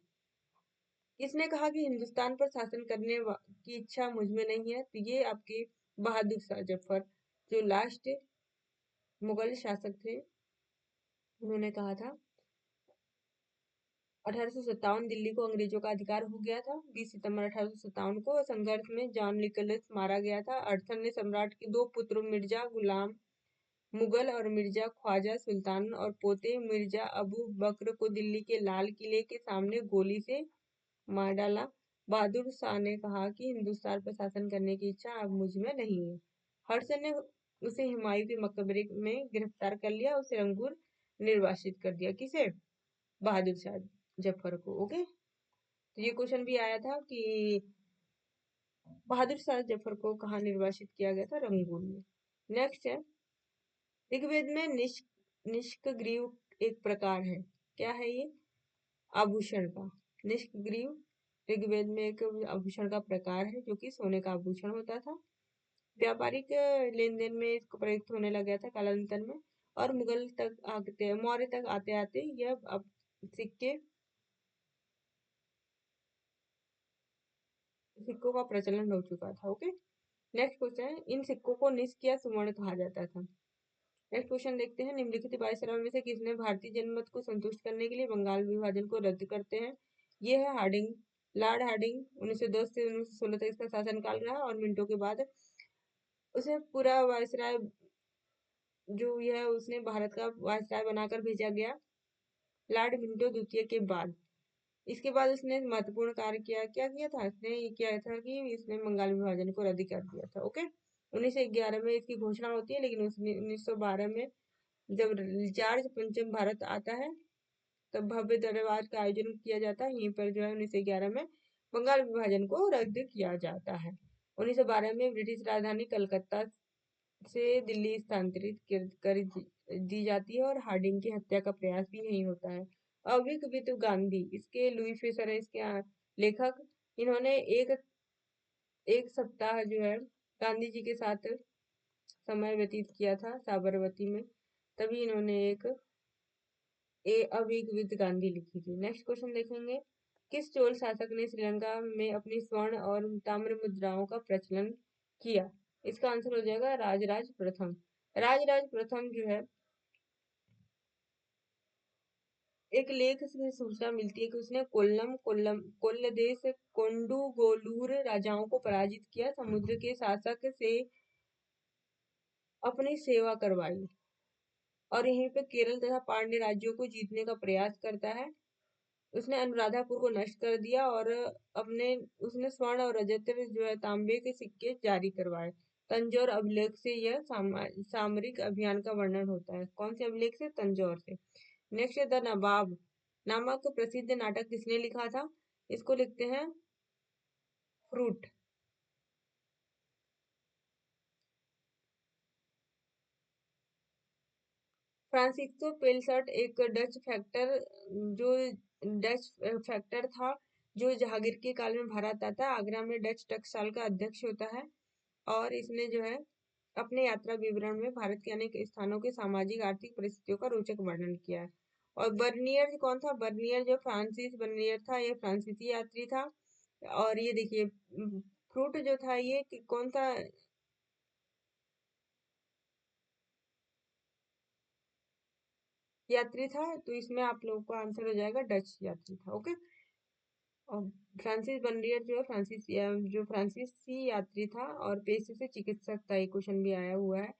किसने कहा कि हिंदुस्तान पर शासन करने की इच्छा मुझ में नहीं है? तो ये आपके बहादुर शाह जफर जो लास्ट मुगल शासक थे, उन्होंने कहा था। 1857 दिल्ली को अंग्रेजों का अधिकार हो गया था। 20 सितंबर 1857 को संघर्ष में जॉन निकोलस मारा गया था। अर्थन ने सम्राट के दो पुत्रों मिर्जा गुलाम मुगल और मिर्जा ख्वाजा सुल्तान और पोते मिर्जा अबू बकर को दिल्ली के लाल किले के सामने गोली से मार डाला। बहादुर शाह ने कहा कि हिंदुस्तान पर शासन करने की इच्छा अब मुझ में नहीं है। हर्षन ने उसे हुमायूं के मकबरे में गिरफ्तार कर लिया, उसे रंगून निर्वासित कर दिया। किसे? बहादुर शाह जफर को। ओके, तो ये क्वेश्चन भी आया था कि बहादुर शाह जफर को कहाँ निर्वासित किया गया था? रंगून में। नेक्स्ट है, ऋग्वेद में निष्क ग्रीव एक प्रकार है, क्या है ये? आभूषण का। निष्क ग्रीव ऋग्वेद में एक आभूषण का प्रकार है जो कि सोने का आभूषण होता था। व्यापारिक लेन देन में इसको प्रयुक्त होने लग गया था कालांतर में, और मुगल तक आते मौर्य तक आते आते यह अब सिक्कों का प्रचलन हो चुका था। ओके, नेक्स्ट क्वेश्चन है, इन सिक्कों को निष्क या सुवर्ण कहा जाता था। नेक्स्ट क्वेश्चन देखते हैं, निम्नलिखित 22 में से किसने भारतीय जनमत को संतुष्ट करने के लिए बंगाल विभाजन को रद्द करते हैं? ये है हार्डिंग, लॉर्ड हार्डिंग। 1910 से 1916 तक इसका शासनकाल रहा और मिनटों के बाद उसे पूरा वायसराय जो यह उसने भारत का वायसराय बनाकर भेजा गया लॉर्ड मिंटो द्वितीय के बाद। इसके बाद उसने महत्वपूर्ण कार्य किया। क्या किया था इसने? ये किया था कि इसने बंगाल विभाजन को रद्द कर दिया था। ओके, 1911 में इसकी घोषणा होती है, लेकिन 1912 में जब जॉर्ज पंचम भारत आता है तब भव्य दरबार का आयोजन किया जाता है। यहीं पर जो है 1911 में बंगाल विभाजन को रद्द किया जाता है। 1912 में ब्रिटिश राजधानी कलकत्ता से दिल्ली स्थानांतरित कर दी जाती है और हार्डिंग की हत्या का प्रयास भी यही होता है। अविकवित गांधी, इसके लुई फिशर है इसके लेखक। इन्होंने एक सप्ताह जो है गांधी जी के साथ समय व्यतीत किया था साबरमती में, तभी इन्होंने एक अविकवित गांधी लिखी थी। नेक्स्ट क्वेश्चन देखेंगे, किस चोल शासक ने श्रीलंका में अपनी स्वर्ण और ताम्र मुद्राओं का प्रचलन किया? इसका आंसर हो जाएगा राजराज प्रथम। राजराज प्रथम जो है एक लेख से सूचना मिलती है कि उसने कोल्लदेश कोंडुगोलूर राजाओं को पराजित किया, समुद्र के शासक से अपनी सेवा करवाई और यहीं पे केरल तथा पांड्य राज्यों को जीतने का प्रयास करता है। उसने अनुराधापुर को नष्ट कर दिया और अपने उसने स्वर्ण और रजत जो है तांबे के सिक्के जारी करवाए। तंजौर अभिलेख से यह सामरिक अभियान का वर्णन होता है। कौन से अभिलेख से? तंजौर से। नेक्स्ट है द नवाब नामक प्रसिद्ध नाटक किसने लिखा था? इसको लिखते हैं फ्रूट। फ्रांसिस्को पेलसर्ट एक जो डच फैक्टर था जो जहांगीर के काल में भारत आता है। आगरा में डच टकसाल का अध्यक्ष होता है और इसने जो है अपने यात्रा विवरण में भारत के अनेक स्थानों के सामाजिक आर्थिक परिस्थितियों का रोचक वर्णन किया है। और बर्नियर कौन था? बर्नियर जो फ्रांसिस बर्नियर था, ये फ्रांसीसी यात्री था। और ये देखिए फ्रूट जो था ये कौन सा यात्री था? तो इसमें आप लोगों का आंसर हो जाएगा डच यात्री था। ओके। और फ्रांसिस बर्नियर जो है जो फ्रांसीसी यात्री था और पेशे से चिकित्सक था। ये क्वेश्चन भी आया हुआ है।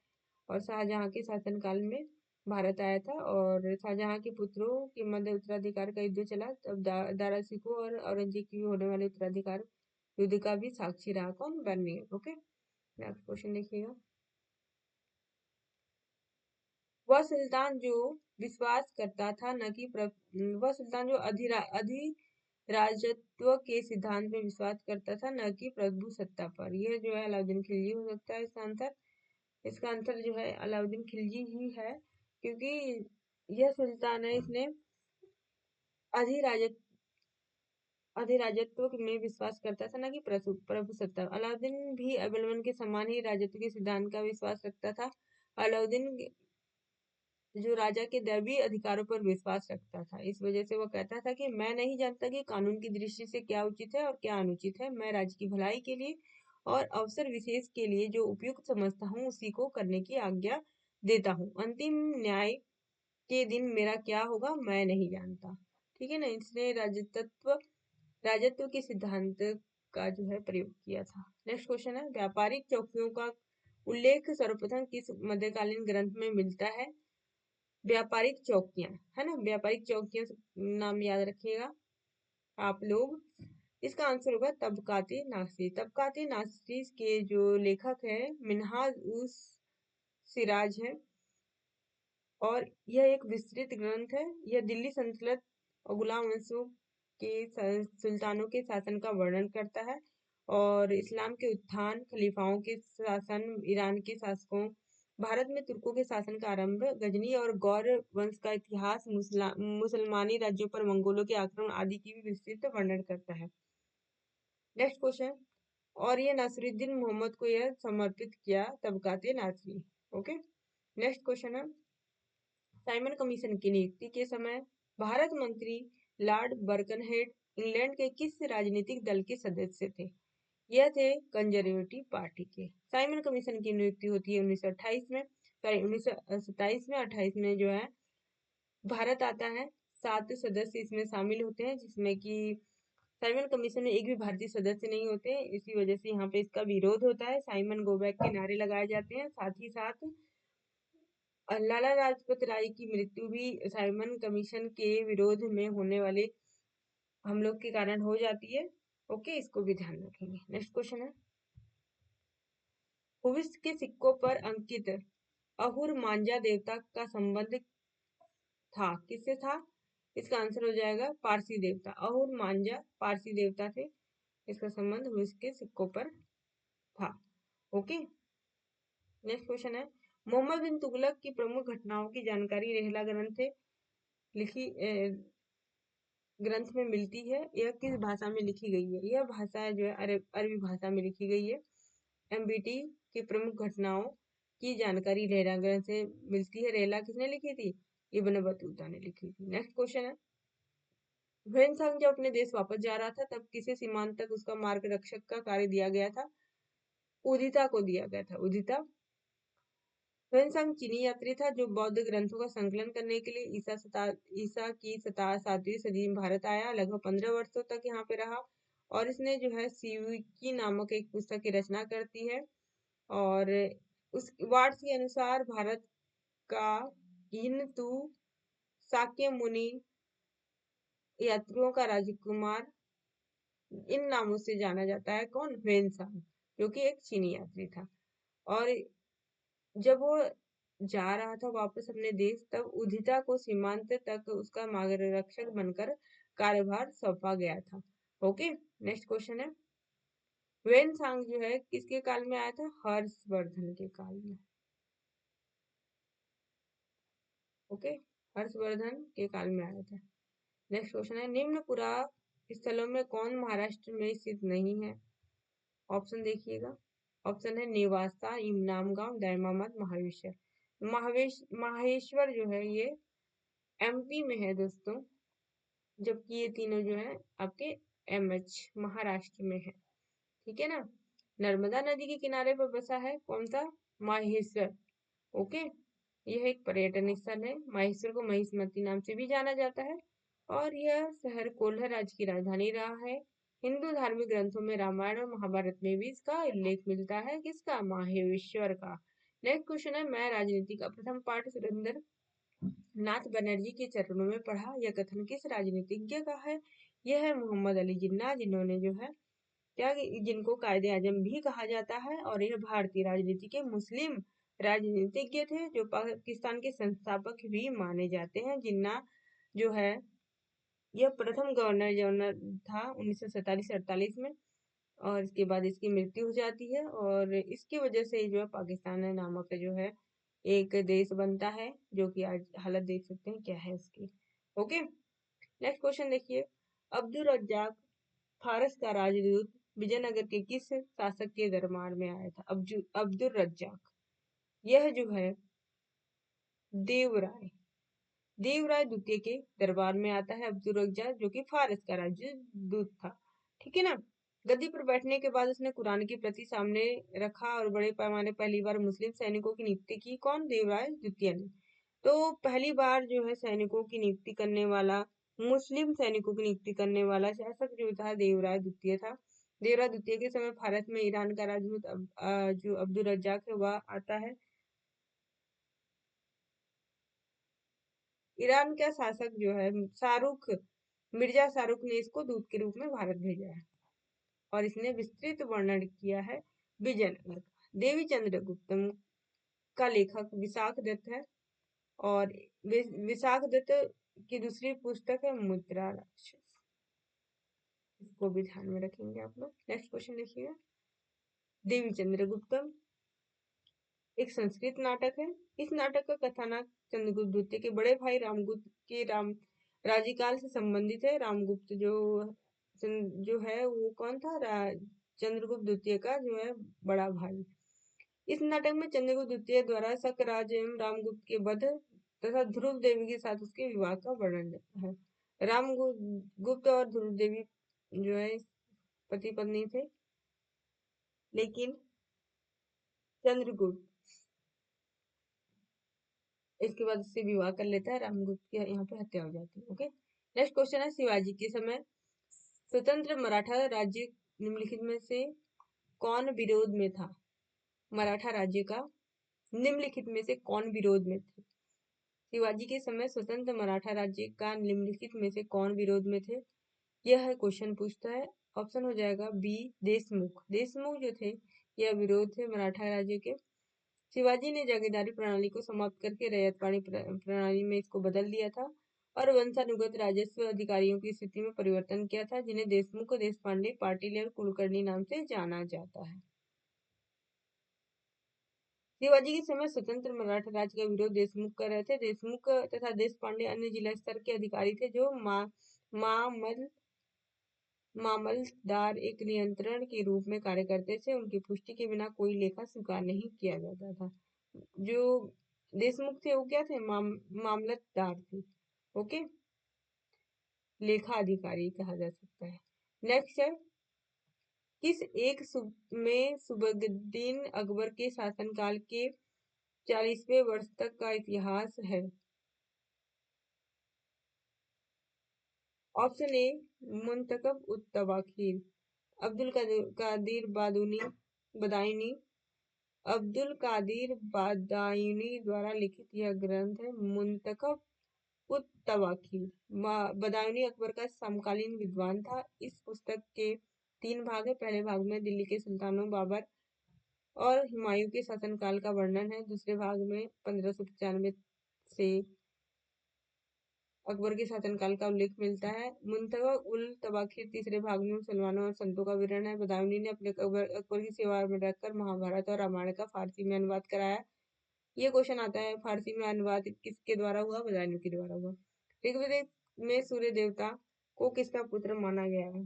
और शाहजहां के शासनकाल में भारत आया था और शाहजहां के पुत्रों के मध्य उत्तराधिकार का युद्ध चला, तब दारा सिकों और औरंगजेब की होने वाले उत्तराधिकार युद्ध का भी साक्षी रहा। कौन? बर्नियर। ओके। नेक्स्ट क्वेश्चन देखिएगा। वह सुल्तान जो विश्वास करता था न कि वह सुल्तान जो अधिराजत्व के सिद्धांत में विश्वास करता था न कि प्रभु सत्ता पर। यह जो है अलाउद्दीन खिलजी हो सकता है इसका आंसर। इसका आंसर जो है अलाउद्दीन खिलजी ही है, क्योंकि यह सुल्तान है, इसने अधिराजत अधिराजत्व में विश्वास करता था ना कि प्रभु सत्ता। अलाउद्दीन भी बलबन के समान ही राजत्व के सिद्धांत का विश्वास रखता था। अलाउद्दीन जो राजा के दैवीय अधिकारों पर विश्वास रखता था, इस वजह से वो कहता था कि मैं नहीं जानता कि कानून की दृष्टि से क्या उचित है और क्या अनुचित है। मैं राज्य की भलाई के लिए और अवसर विशेष के लिए जो उपयुक्त समझता हूँ उसी को करने की आज्ञा देता हूँ। अंतिम न्याय के दिन मेरा क्या होगा मैं नहीं जानता। ठीक है ना। इसने राजत्व के सिद्धांत का जो है प्रयोग किया था। नेक्स्ट क्वेश्चन है व्यापारिक चौकियों का उल्लेख सर्वप्रथम किस मध्यकालीन ग्रंथ में मिलता है? व्यापारिक चौकियां, है ना। व्यापारिक चौकियां नाम याद रखिएगा आप लोग। इसका आंसर होगा तबकाते नासरी। तबकाते नासरी के जो लेखक है मिन्हाज उस सिराज है और यह एक विस्तृत ग्रंथ है। यह दिल्ली सल्तनत और गुलाम वंशों के सुल्तानों के शासन का वर्णन करता है और इस्लाम के उत्थान, खलीफाओं के शासन, ईरान के शासकों, भारत में तुर्कों के शासन का आरंभ, गजनी और गौर वंश का इतिहास, मुसलमानी राज्यों पर मंगोलों के आक्रमण आदि की भी विस्तृत वर्णन करता है। Next question. और ये नासिरुद्दीन मोहम्मद को यह समर्पित किया तबकाते नासरी। ओके। नेक्स्ट क्वेश्चन है साइमन कमीशन की नियुक्ति के समय भारत मंत्री लॉर्ड बर्कनहेड इंग्लैंड के किस राजनीतिक दल के सदस्य थे? यह थे कंजर्वेटिव पार्टी के। साइमन कमीशन की नियुक्ति होती है 1928 में, सॉरी 1927 में। 28 में जो है भारत आता है। 7 सदस्य इसमें शामिल होते हैं, जिसमें कि साइमन कमीशन में एक भी भारतीय सदस्य नहीं होते। इसी वजह से यहाँ पे इसका विरोध होता है। साइमन गो बैक के नारे लगाए जाते हैं। साथ ही साथ लाला लाजपत राय की मृत्यु भी साइमन कमीशन के विरोध में होने वाले हमलों के कारण हो जाती है। ओके, इसको भी ध्यान रखेंगे। नेक्स्ट क्वेश्चन है हुविस के सिक्कों पर अंकित अहुर मांझा देवता का संबंध था किससे था? इसका आंसर हो जाएगा पारसी देवता। अहुर मांझा पारसी देवता थे। इसका संबंध हुविस के सिक्कों पर था। ओके। नेक्स्ट क्वेश्चन है मोहम्मद बिन तुगलक की प्रमुख घटनाओं की जानकारी रेहला ग्रंथ में मिलती है। यह किस भाषा में लिखी गई है? यह भाषा जो है अरबी भाषा में लिखी गई है। एमबीटी की प्रमुख घटनाओं की जानकारी रेहला ग्रंथ से मिलती है। रेहला किसने लिखी थी? इब्न बतूता ने लिखी थी। नेक्स्ट क्वेश्चन है ह्वेनसांग जब अपने देश वापस जा रहा था तब किसे सीमांत तक उसका मार्गरक्षक का कार्य दिया गया था? उदिता को दिया गया था। उदिता ह्वेनसांग चीनी यात्री था जो बौद्ध ग्रंथों का संकलन करने के लिए ईसा की 7वीं सदी में भारत आया। लगभग 15 वर्षों तक यहाँ पे रहा और इसने जो है सिविकी नामक एक पुस्तक की रचना करती है। और उस वार्ड्स के अनुसार भारत का हिंदू शाक्य मुनि यात्रियों का राजकुमार इन नामों से जाना जाता है। कौन? ह्वेनसांग, जो कि एक चीनी यात्री था। और जब वो जा रहा था वापस अपने देश, तब उदिता को सीमांत तक उसका मार्गदर्शक बनकर कार्यभार सौंपा गया था। ओके, नेक्स्ट क्वेश्चन है, ह्वेनसांग जो है किसके काल में आया था? हर्षवर्धन के काल में। ओके, हर्षवर्धन के काल में आया था। नेक्स्ट क्वेश्चन है, निम्न पुरा स्थलों में कौन महाराष्ट्र में स्थित नहीं है? ऑप्शन देखिएगा। ऑप्शन है नेवासा, इमनामगांव, दैमामद, महावेश्वर। माहेश्वर जो है ये एमपी में है दोस्तों, जबकि ये तीनों जो है आपके एमएच महाराष्ट्र में है। ठीक है ना। नर्मदा नदी के किनारे पर बसा है कौन सा? माहेश्वर। ओके, यह एक पर्यटन स्थल है। माहेश्वर को महिष्मती नाम से भी जाना जाता है और यह शहर कोल्हर राज्य की राजधानी रहा है। हिंदू धार्मिक ग्रंथों में रामायण और महाभारत में भी इसका उल्लेख मिलता है। किसका? माहेश्वर का। नेक्स्ट क्वेश्चन है, मैं राजनीति का प्रथम पाठ सुरेंद्र नाथ बनर्जी के चरणों में पढ़ा। यह कथन किस राजनीतिज्ञ का है? यह है मोहम्मद अली जिन्ना, जिन्होंने जो है क्या, जिनको कायदे आजम भी कहा जाता है। और यह भारतीय राजनीति के मुस्लिम राजनीतिज्ञ थे जो पाकिस्तान के संस्थापक भी माने जाते हैं। जिन्ना जो है यह प्रथम गवर्नर जनरल था 1947-48 में, और इसके बाद इसकी मृत्यु हो जाती है और इसकी वजह से जो है पाकिस्तान नामक जो है एक देश बनता है, जो कि आज हालत देख सकते हैं क्या है उसकी। ओके, नेक्स्ट क्वेश्चन देखिए, अब्दुल रज्जाक फारस का राजदूत विजयनगर के किस शासक के दरबार में आया था? अब्दुल रज्जाक, यह जो है देवराय देवराय द्वितीय के दरबार में आता है अब्दुल रज्जाक, जो कि फारस का राजदूत था। ठीक है ना। गद्दी पर बैठने के बाद उसने कुरान की प्रति सामने रखा और बड़े पैमाने पहली बार मुस्लिम सैनिकों की नियुक्ति की। कौन? देवराय द्वितीय ने। तो पहली बार जो है सैनिकों की नियुक्ति करने वाला, मुस्लिम सैनिकों की नियुक्ति करने वाला शासक जो था देवराय द्वितीय था। देवराय द्वितीय के समय भारत में ईरान का राजदूत जो अब्दुल रज्जाक है वह आता है। ईरान का शासक जो है मिर्जा शाहरुख ने इसको दूत के रूप में भारत भेजा है और इसने विस्तृत वर्णन किया है विजयनगर का। देवी चंद्रगुप्त का लेखक विशाख दत्त है और विशाख दत्त की दूसरी पुस्तक है मुद्रा राक्षस। इसको भी ध्यान में रखेंगे आप लोग। नेक्स्ट क्वेश्चन देखिएगा, देवी चंद्रगुप्तम एक संस्कृत नाटक है। इस नाटक का कथानक चंद्रगुप्त द्वितीय के बड़े भाई रामगुप्त के राज्यकाल से संबंधित है। रामगुप्त जो है वो कौन था? चंद्रगुप्त द्वितीय का जो है बड़ा भाई। इस नाटक में चंद्रगुप्त द्वितीय द्वारा शकराज एवं रामगुप्त के वध तथा ध्रुव देवी के साथ उसके विवाह का वर्णन है। रामगुप्त और ध्रुव देवी जो है पति पत्नी थे, लेकिन चंद्रगुप्त इसके बाद उससे विवाह कर लेता है। रामगुप्त की यहाँ पे हत्या हो जाती है। ओके, नेक्स्ट क्वेश्चन है, शिवाजी के समय स्वतंत्र मराठा राज्य निम्नलिखित में से कौन विरोध में था? मराठा राज्य का निम्नलिखित में से कौन विरोध में थे? शिवाजी के समय स्वतंत्र मराठा राज्य का निम्नलिखित में से कौन विरोध में थे? यह क्वेश्चन पूछता है। ऑप्शन हो जाएगा बी, देशमुख। देशमुख जो थे यह विरोध थे मराठा राज्य के। शिवाजी ने जागीरदारी प्रणाली को समाप्त करके रैयतवाड़ी प्रणाली में इसको बदल दिया था और वंशानुगत राजस्व अधिकारियों की स्थिति में परिवर्तन किया था, जिन्हें देशमुख, देशपांडे, पाटिल और कुलकर्णी नाम से जाना जाता है। शिवाजी के समय स्वतंत्र मराठा राज्य का विरोध देशमुख कर रहे थे। देशमुख तथा देशपांडे अन्य जिला स्तर के अधिकारी थे जो मामलतदार एक नियंत्रण के रूप में कार्य करते थे। उनकी पुष्टि के बिना कोई लेखा स्वीकार नहीं किया जाता था। जो देशमुख थे वो क्या थे? मामलतदार थे। ओके, लेखा अधिकारी कहा जा सकता है। नेक्स्ट है, किस एक में सुबगद्दीन अकबर के शासनकाल के 40वें वर्ष तक का इतिहास है? ऑप्शन ए मुंतखब उत तवाखीर, अब्दुल कादिर बदायूनी अब्दुल कादिर बदायूनी द्वारा लिखित यह ग्रंथ है मुंतखब उत तवाखीर। बदायूनी अकबर का समकालीन विद्वान था। इस पुस्तक के 3 भाग है। पहले भाग में दिल्ली के सुल्तानों बाबर और हुमायूं के शासनकाल का वर्णन है। दूसरे भाग में 1595 से अकबर के शासनकाल का उल्लेख मिलता है। मुंतखब उल तवाखीर तीसरे भाग में मुसलमानों और संतों का विवरण है। बदायूनी ने अपने अकबर की सेवा में रखकर महाभारत और रामायण का फारसी में अनुवाद कराया। ये क्वेश्चन आता है, फारसी में अनुवाद किसके द्वारा हुआ? बदायूनी के द्वारा हुआ। ऋग्वेद में सूर्य देवता को किसका पुत्र माना गया है?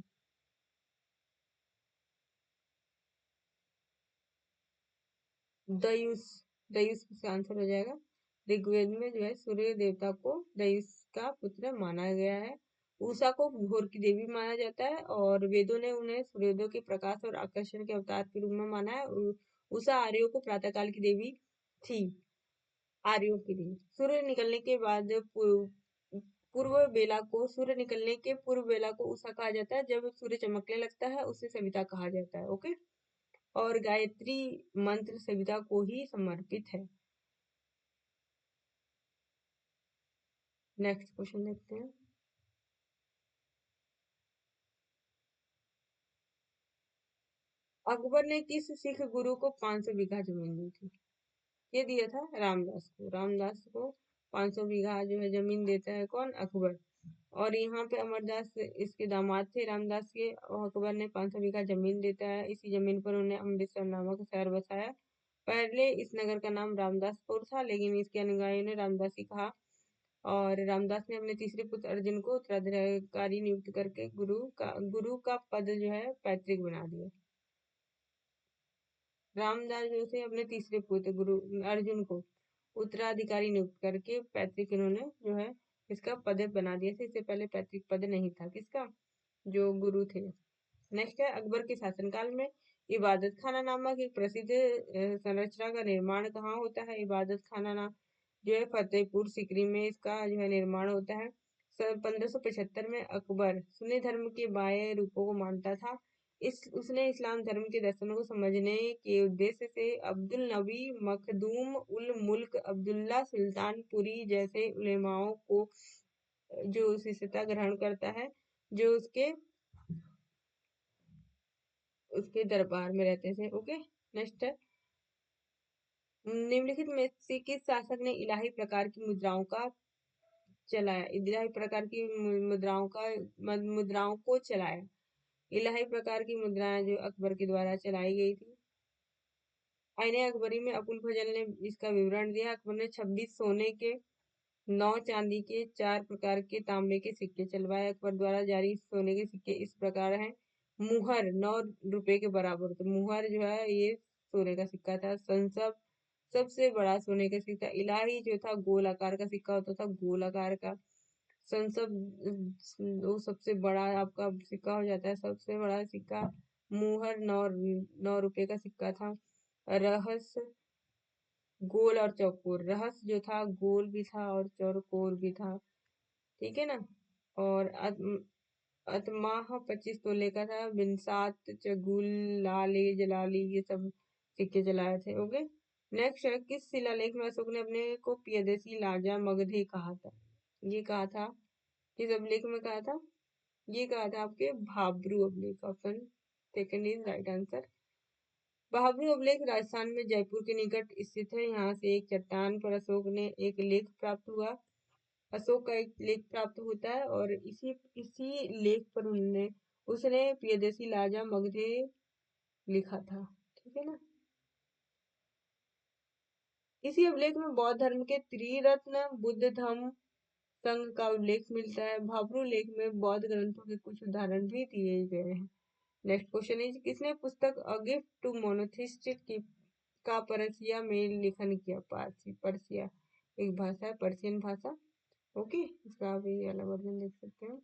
दयुस। दयुस इसका आंसर हो जाएगा। ऋग्वेद में जो है सूर्य देवता को दयुस का पुत्र माना गया है। उषा को भोर की देवी माना जाता है और वेदों ने उन्हें सूर्योदय के प्रकाश और आकर्षण के अवतार के रूप में माना है। उषा आर्यों को प्रातःकाल की देवी थी। आर्यों की देवी। सूर्य निकलने के बाद सूर्य निकलने के पूर्व बेला को उषा कहा जाता है। जब सूर्य चमकने लगता है उसे सविता कहा जाता है। ओके। और गायत्री मंत्र सविता को ही समर्पित है। नेक्स्ट क्वेश्चन देखते हैं। अकबर ने किस सिख गुरु को 500 बीघा जमीन दी थी? ये दिया था रामदास को। रामदास को 500 बीघा जो है जमीन देता है कौन? अकबर। और यहाँ पे अमरदास इसके दामाद थे रामदास के, और अकबर ने 500 बीघा जमीन देता है। इसी जमीन पर उन्होंने अमृतसर नामक शहर बसाया। पहले इस नगर का नाम रामदासपुर था, लेकिन इसके अनुयायियों ने रामदासी कहा और रामदास ने अपने तीसरे पुत्र अर्जुन को उत्तराधिकारी नियुक्त करके गुरु का पद जो है पैतृक बना दिया। रामदास जो थे अपने तीसरे पुत्र गुरु अर्जुन को उत्तराधिकारी नियुक्त करके पैतृक इन्होंने जो है इसका पद बना दिया था। इससे पहले पैतृक पद नहीं था किसका? जो गुरु थे। नेक्स्ट है, अकबर के शासनकाल में इबादत खाना नामक एक प्रसिद्ध संरचना का निर्माण कहाँ होता है? इबादत खाना नाम जो है फतेहपुर सीकरी में इसका जो है निर्माण होता है। सन 1575 में अकबर सुन्नी धर्म के बाएं रूपों को मानता था। उसने इस्लाम धर्म के दर्शनों को समझने के उद्देश्य से अब्दुल नबी मखदूम उल मुल्क अब्दुल्ला सुल्तानपुरी जैसे उलेमाओं को जो शिष्यता ग्रहण करता है, जो उसके उसके दरबार में रहते थे। ओके। नेक्स्ट है, निम्नलिखित में से किस शासक ने इलाही प्रकार की मुद्राओं का चलाया? इलाही प्रकार की मुद्राओं को चलाया। इलाही प्रकार की मुद्राएं जो अकबर के द्वारा चलाई गई थी। आईने अकबरी में अबुल फजल ने इसका विवरण दिया। अकबर ने 26 सोने के, 9 चांदी के, 4 प्रकार के तांबे के सिक्के चलवाए। अकबर द्वारा जारी सोने के सिक्के इस प्रकार हैं। मुहर 9 रुपए के बराबर, तो मुहर जो है ये सोने का सिक्का था। संसब सबसे बड़ा सोने का सिक्का। इलाही जो था गोल आकार का सिक्का होता था, गोल आकार का। संसद वो सबसे बड़ा आपका सिक्का हो जाता है, सबसे बड़ा सिक्का। मुहर 9 रुपए का सिक्का था। रहस गोल और चौकोर। रहस जो था गोल भी था और चौकोर भी था। ठीक है ना। और अतमाह 25 तोले का था। बिनसात चगुल लाले जलाली ये सब सिक्के चलाए थे। ओके। नेक्स्ट है, किस शिलालेख में अशोक ने अपने को पियदसी लाजा मगधी कहा था? ये कहा था किस अभिलेख में कहा था? ये कहा था आपके भाब्रू अभिलेख। Option second is right answer. Bhabru अभिलेख राजस्थान में जयपुर के निकट स्थित है। यहाँ से एक चट्टान पर अशोक ने एक लेख प्राप्त हुआ। अशोक का एक लेख प्राप्त होता है और इसी इसी लेख पर उसने प्रियदर्शी लाजा मगधे लिखा था। ठीक है ना। इसी अभिलेख में बौद्ध धर्म के त्रिरत्न बुद्ध धम्म संघ का उल्लेख मिलता है। भाब्रू लेख में बौद्ध ग्रंथों के कुछ उदाहरण भी दिए गए हैं। नेक्स्ट क्वेश्चन इज, किसने पुस्तक अ गिफ्ट टू मोनोथिस्ट की का परसिया में लेखन किया? परसिया एक भाषा है, पर्शियन भाषा। ओके। इसका भी अलग वर्जन देख सकते हैं।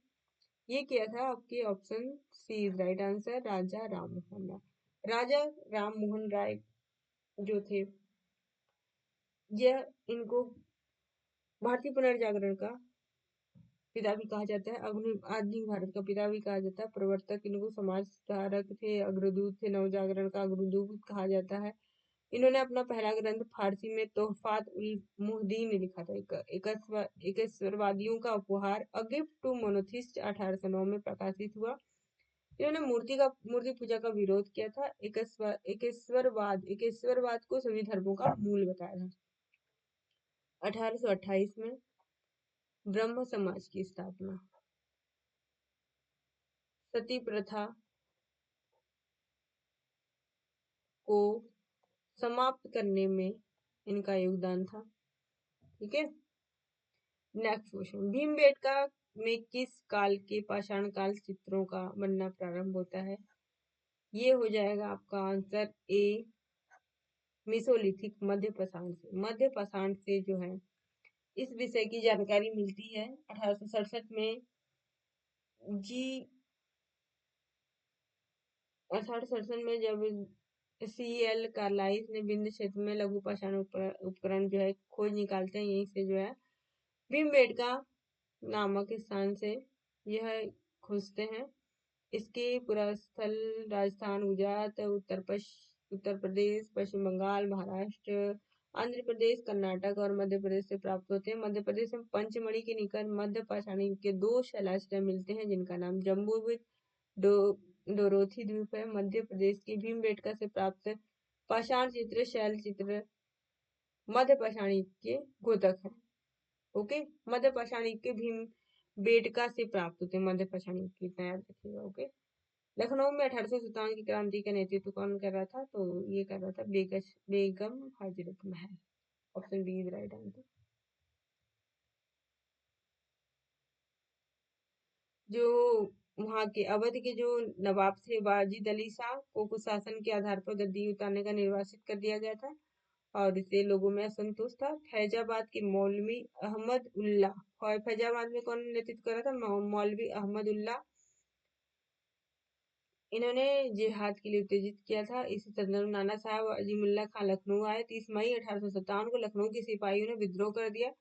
ये किया था आपके option C is right answer, Raja Ram Mohan Roy. Raja Ram Mohan Roy जो थे यह इनको भारतीय पुनर्जागरण का पिता भी कहा जाता है, आधुनिक भारत का पिता भी कहा जाता है। प्रवर्तक इनको समाज सुधारक थे, अग्रदूत थे, नवजागरण का अग्रदूत कहा जाता है। इन्होंने अपना पहला ग्रंथ फारसी में तोहफात उल मुहद्दीन लिखा था। एकेश्वरवादियों का उपहार अ गिफ्ट टू मोनोथिस्ट 1809 में प्रकाशित हुआ। इन्होंने मूर्ति पूजा का विरोध किया था। एकेश्वरवाद को सभी धर्मों का मूल बताया था। 1828 में ब्रह्म समाज की स्थापना, सती प्रथा को समाप्त करने में इनका योगदान था। ठीक है, नेक्स्ट क्वेश्चन, भीमबेटका में किस काल के पाषाण काल चित्रों का बनना प्रारंभ होता है? ये हो जाएगा आपका आंसर ए, मेसोलिथिक, मध्य पाषाण से जो है इस विषय की जानकारी मिलती है। 1867 में जी 1867 में जब CL कार्लाइस ने विंध्य क्षेत्र में लघु पाषाण उपकरण जो है खोज निकालते हैं, यहीं से जो है भीमबेटका नामक स्थान से यह खोजते हैं। इसके पुरास्थल राजस्थान, गुजरात, उत्तर प्रदेश, पश्चिम बंगाल, महाराष्ट्र, आंध्र प्रदेश, कर्नाटक और मध्य प्रदेश से प्राप्त होते हैं। मध्य प्रदेश में पंचमढ़ी के निकट मध्य पाषाण युग के 2 शैलाश्रय मिलते हैं, जिनका नाम जम्बूद्वीप, डोरोथी द्वीप है। मध्य प्रदेश की भीमबेटका से प्राप्त पाषाण चित्र, शैल चित्र मध्य पाषाण युग के द्योतक है। ओके, मध्य पाषाण युग के भीम बेटका से प्राप्त होते हैं, मध्य पाषाण युग की, इतना याद रखिएगा। ओके, लखनऊ में 1857 की क्रांति का नेतृत्व कौन कर रहा था? तो ये कर रहा था Begum Hazrat Mahal. Option B is right answer. जो वहां के अवध के जो नवाब थे वाजिद अली शाह को कुशासन के आधार पर गद्दी उतारने का निर्वासित कर दिया गया था और इससे लोगों में असंतोष था। फैजाबाद के मौलवी अहमद उल्ला, फैजाबाद में कौन नेतृत्व कर रहा था? मौलवी अहमद उल्ला। इन्होंने जिहाद के लिए उत्तेजित किया था। इसी संदर्भ में नाना साहब अजीमुल्ला खान लखनऊ आए। 30 मई 1857 को लखनऊ के सिपाहियों ने विद्रोह कर दिया।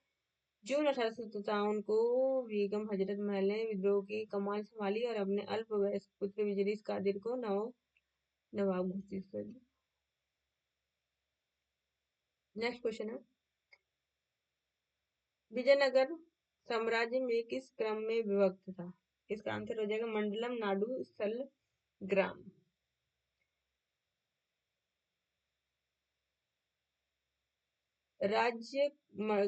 जून 1857 को बेगम हजरत महल ने विद्रोह की कमान संभाली और अपने अल्पवयस्क पुत्र विजलिस कादिर को नवाब घोषित कर दिया। नेक्स्ट क्वेश्चन है, विजयनगर साम्राज्य में किस क्रम में विभक्त था? इसका आंसर हो जाएगा मंडलम, नाडु, सल, ग्राम। राज्य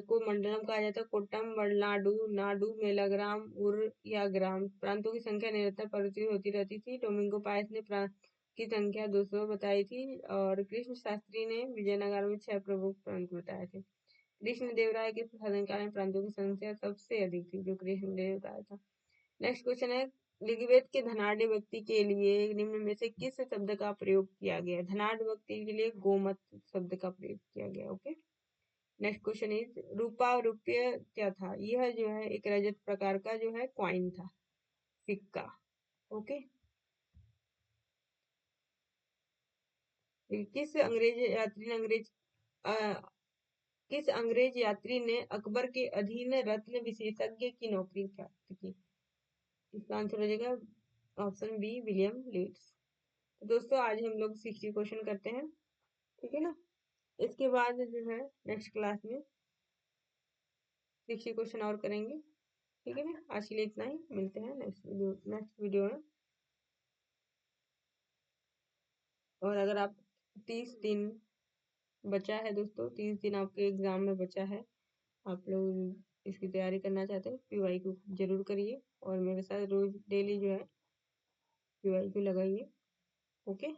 को मंडलम कहा जाता है। कोट्टम, वडनाडु, नाडु, मेलाग्राम, उर या ग्राम। प्रांतों की संख्या निरंतर परिवर्तित होती रहती थी। डोमिंगो पायस ने प्रांत की संख्या 200 बताई थी और कृष्ण शास्त्री ने विजयनगर में 6 प्रमुख प्रांत बताए थे। कृष्ण देव राय के शासनकाल में प्रांतों की संख्या सबसे अधिक थी, जो कृष्ण देव राय था। नेक्स्ट क्वेश्चन है, ऋग्वेद के धनाढ़ व्यक्ति के लिए निम्न में से किस शब्द का प्रयोग किया गया? धनाढ़ व्यक्ति के लिए गोमत शब्द का प्रयोग किया गया। ओके, नेक्स्ट क्वेश्चन इज, रुपये क्या था? यह जो है एक रजत प्रकार का जो है कॉइन था, सिक्का। ओके, किस अंग्रेज यात्री ने किस अंग्रेज यात्री ने अकबर के अधीन रत्न विशेषज्ञ की नौकरी प्राप्त की? इसका आंसर हो जाएगा ऑप्शन बी, विलियम लीड्स। तो दोस्तों आज हम लोग 60 क्वेश्चन करते हैं, ठीक है ना। इसके बाद जो है नेक्स्ट क्लास में 60 क्वेश्चन और करेंगे, ठीक है ना। आज के लिए इतना ही, मिलते हैं नेक्स्ट वीडियो में। और अगर आप 30 दिन बचा है दोस्तों, 30 दिन आपके एग्जाम में बचा है, आप लोग इसकी तैयारी करना चाहते हैं, पीवाई को जरूर करिए और मेरे साथ रोज डेली जो है पीवाई को लगाइए। ओके,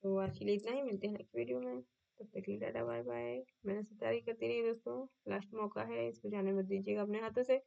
तो आज के लिए इतना ही, मिलते हैं नेक्स्ट वीडियो में। तब तक के लिए टाटा बाय बाय। मैंने से तैयारी करती रही दोस्तों, लास्ट मौका है, इसको जाने मत दीजिएगा अपने हाथों से।